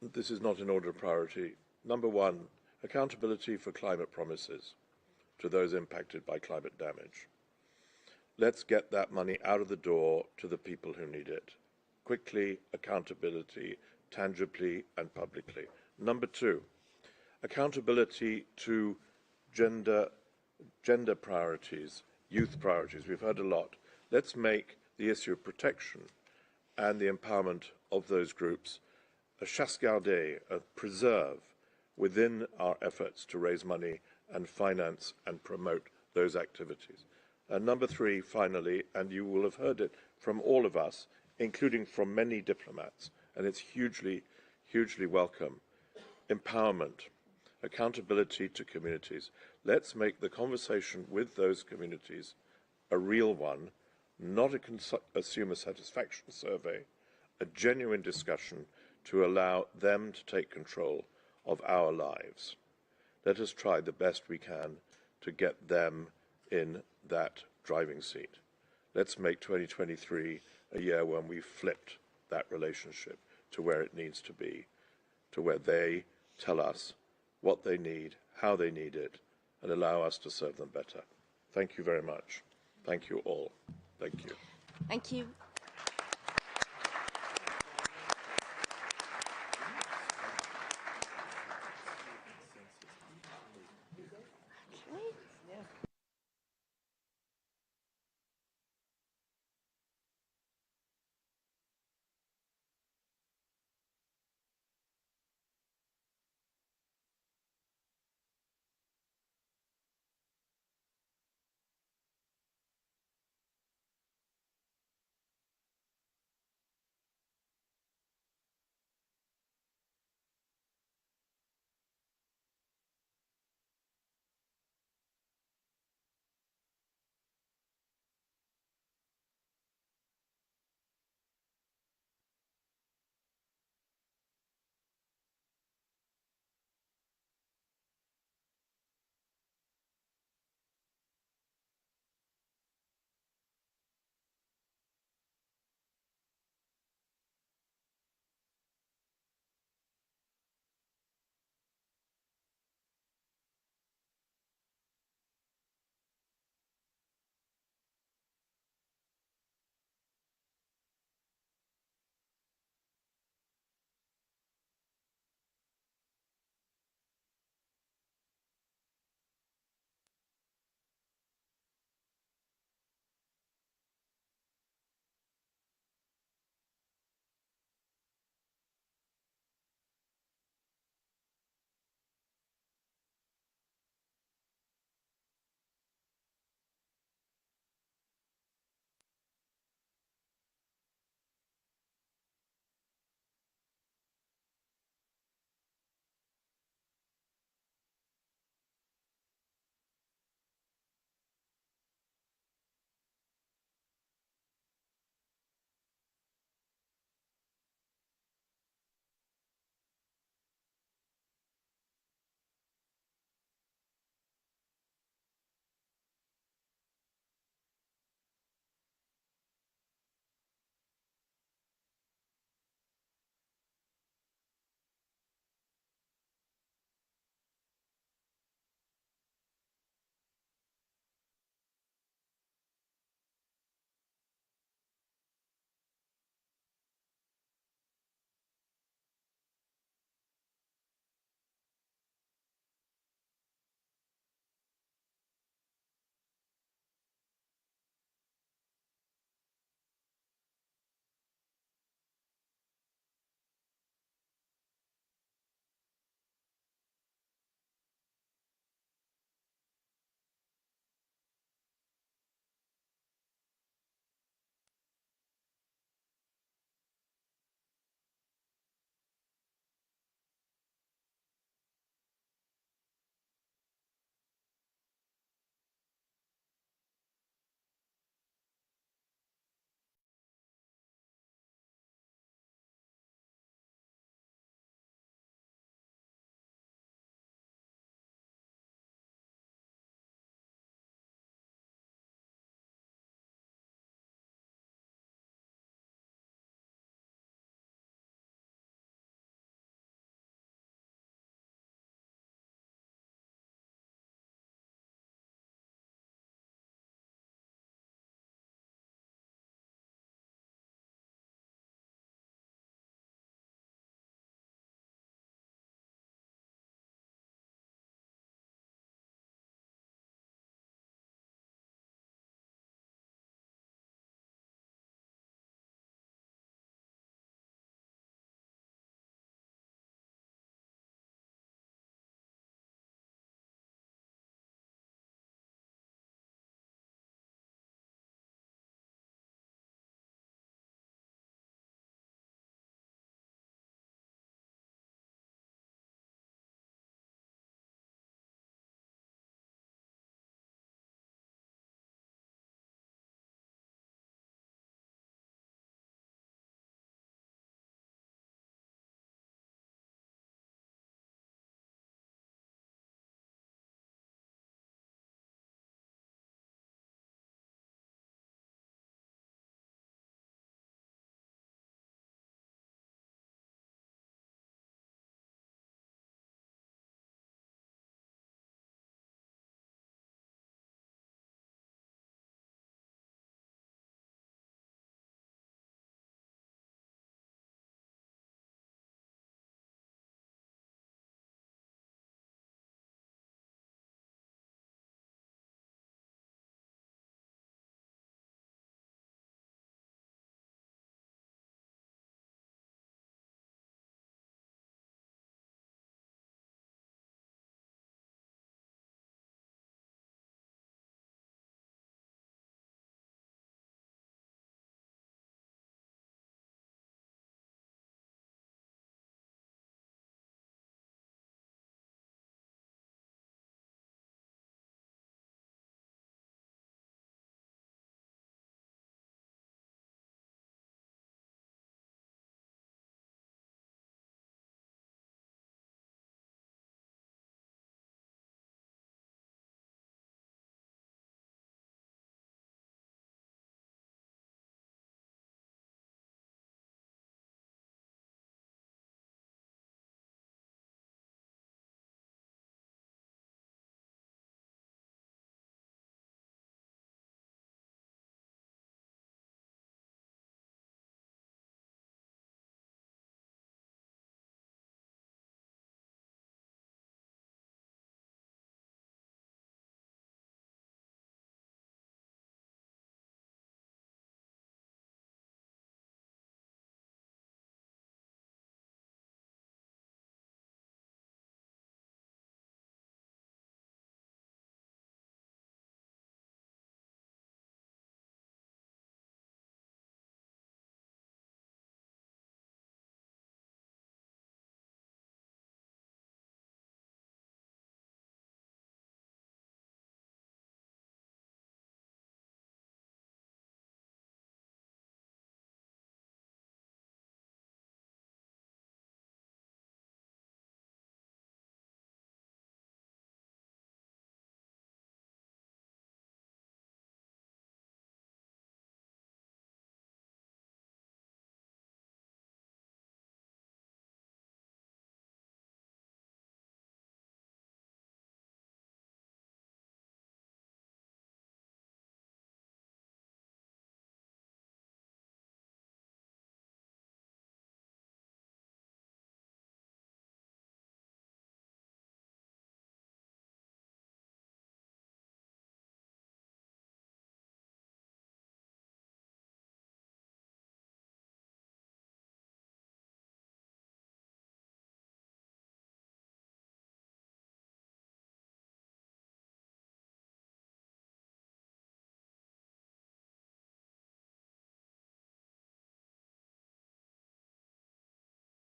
this is not in order of priority. Number one, accountability for climate promises to those impacted by climate damage. Let's get that money out of the door to the people who need it. Quickly, accountability, tangibly and publicly. Number two, accountability to gender priorities, youth priorities. We've heard a lot. Let's make the issue of protection and the empowerment of those groups a chasse gardée, a preserve within our efforts to raise money and finance and promote those activities. And number three, finally, and you will have heard it from all of us, including from many diplomats, and it's hugely, hugely welcome, empowerment, accountability to communities. Let's make the conversation with those communities a real one, not assume a satisfaction survey, a genuine discussion to allow them to take control of our lives. Let us try the best we can to get them in that driving seat. Let's make 2023 a year when we've flipped that relationship to where it needs to be, to where they tell us what they need, how they need it, and allow us to serve them better. Thank you very much. Thank you all. Thank you. Thank you.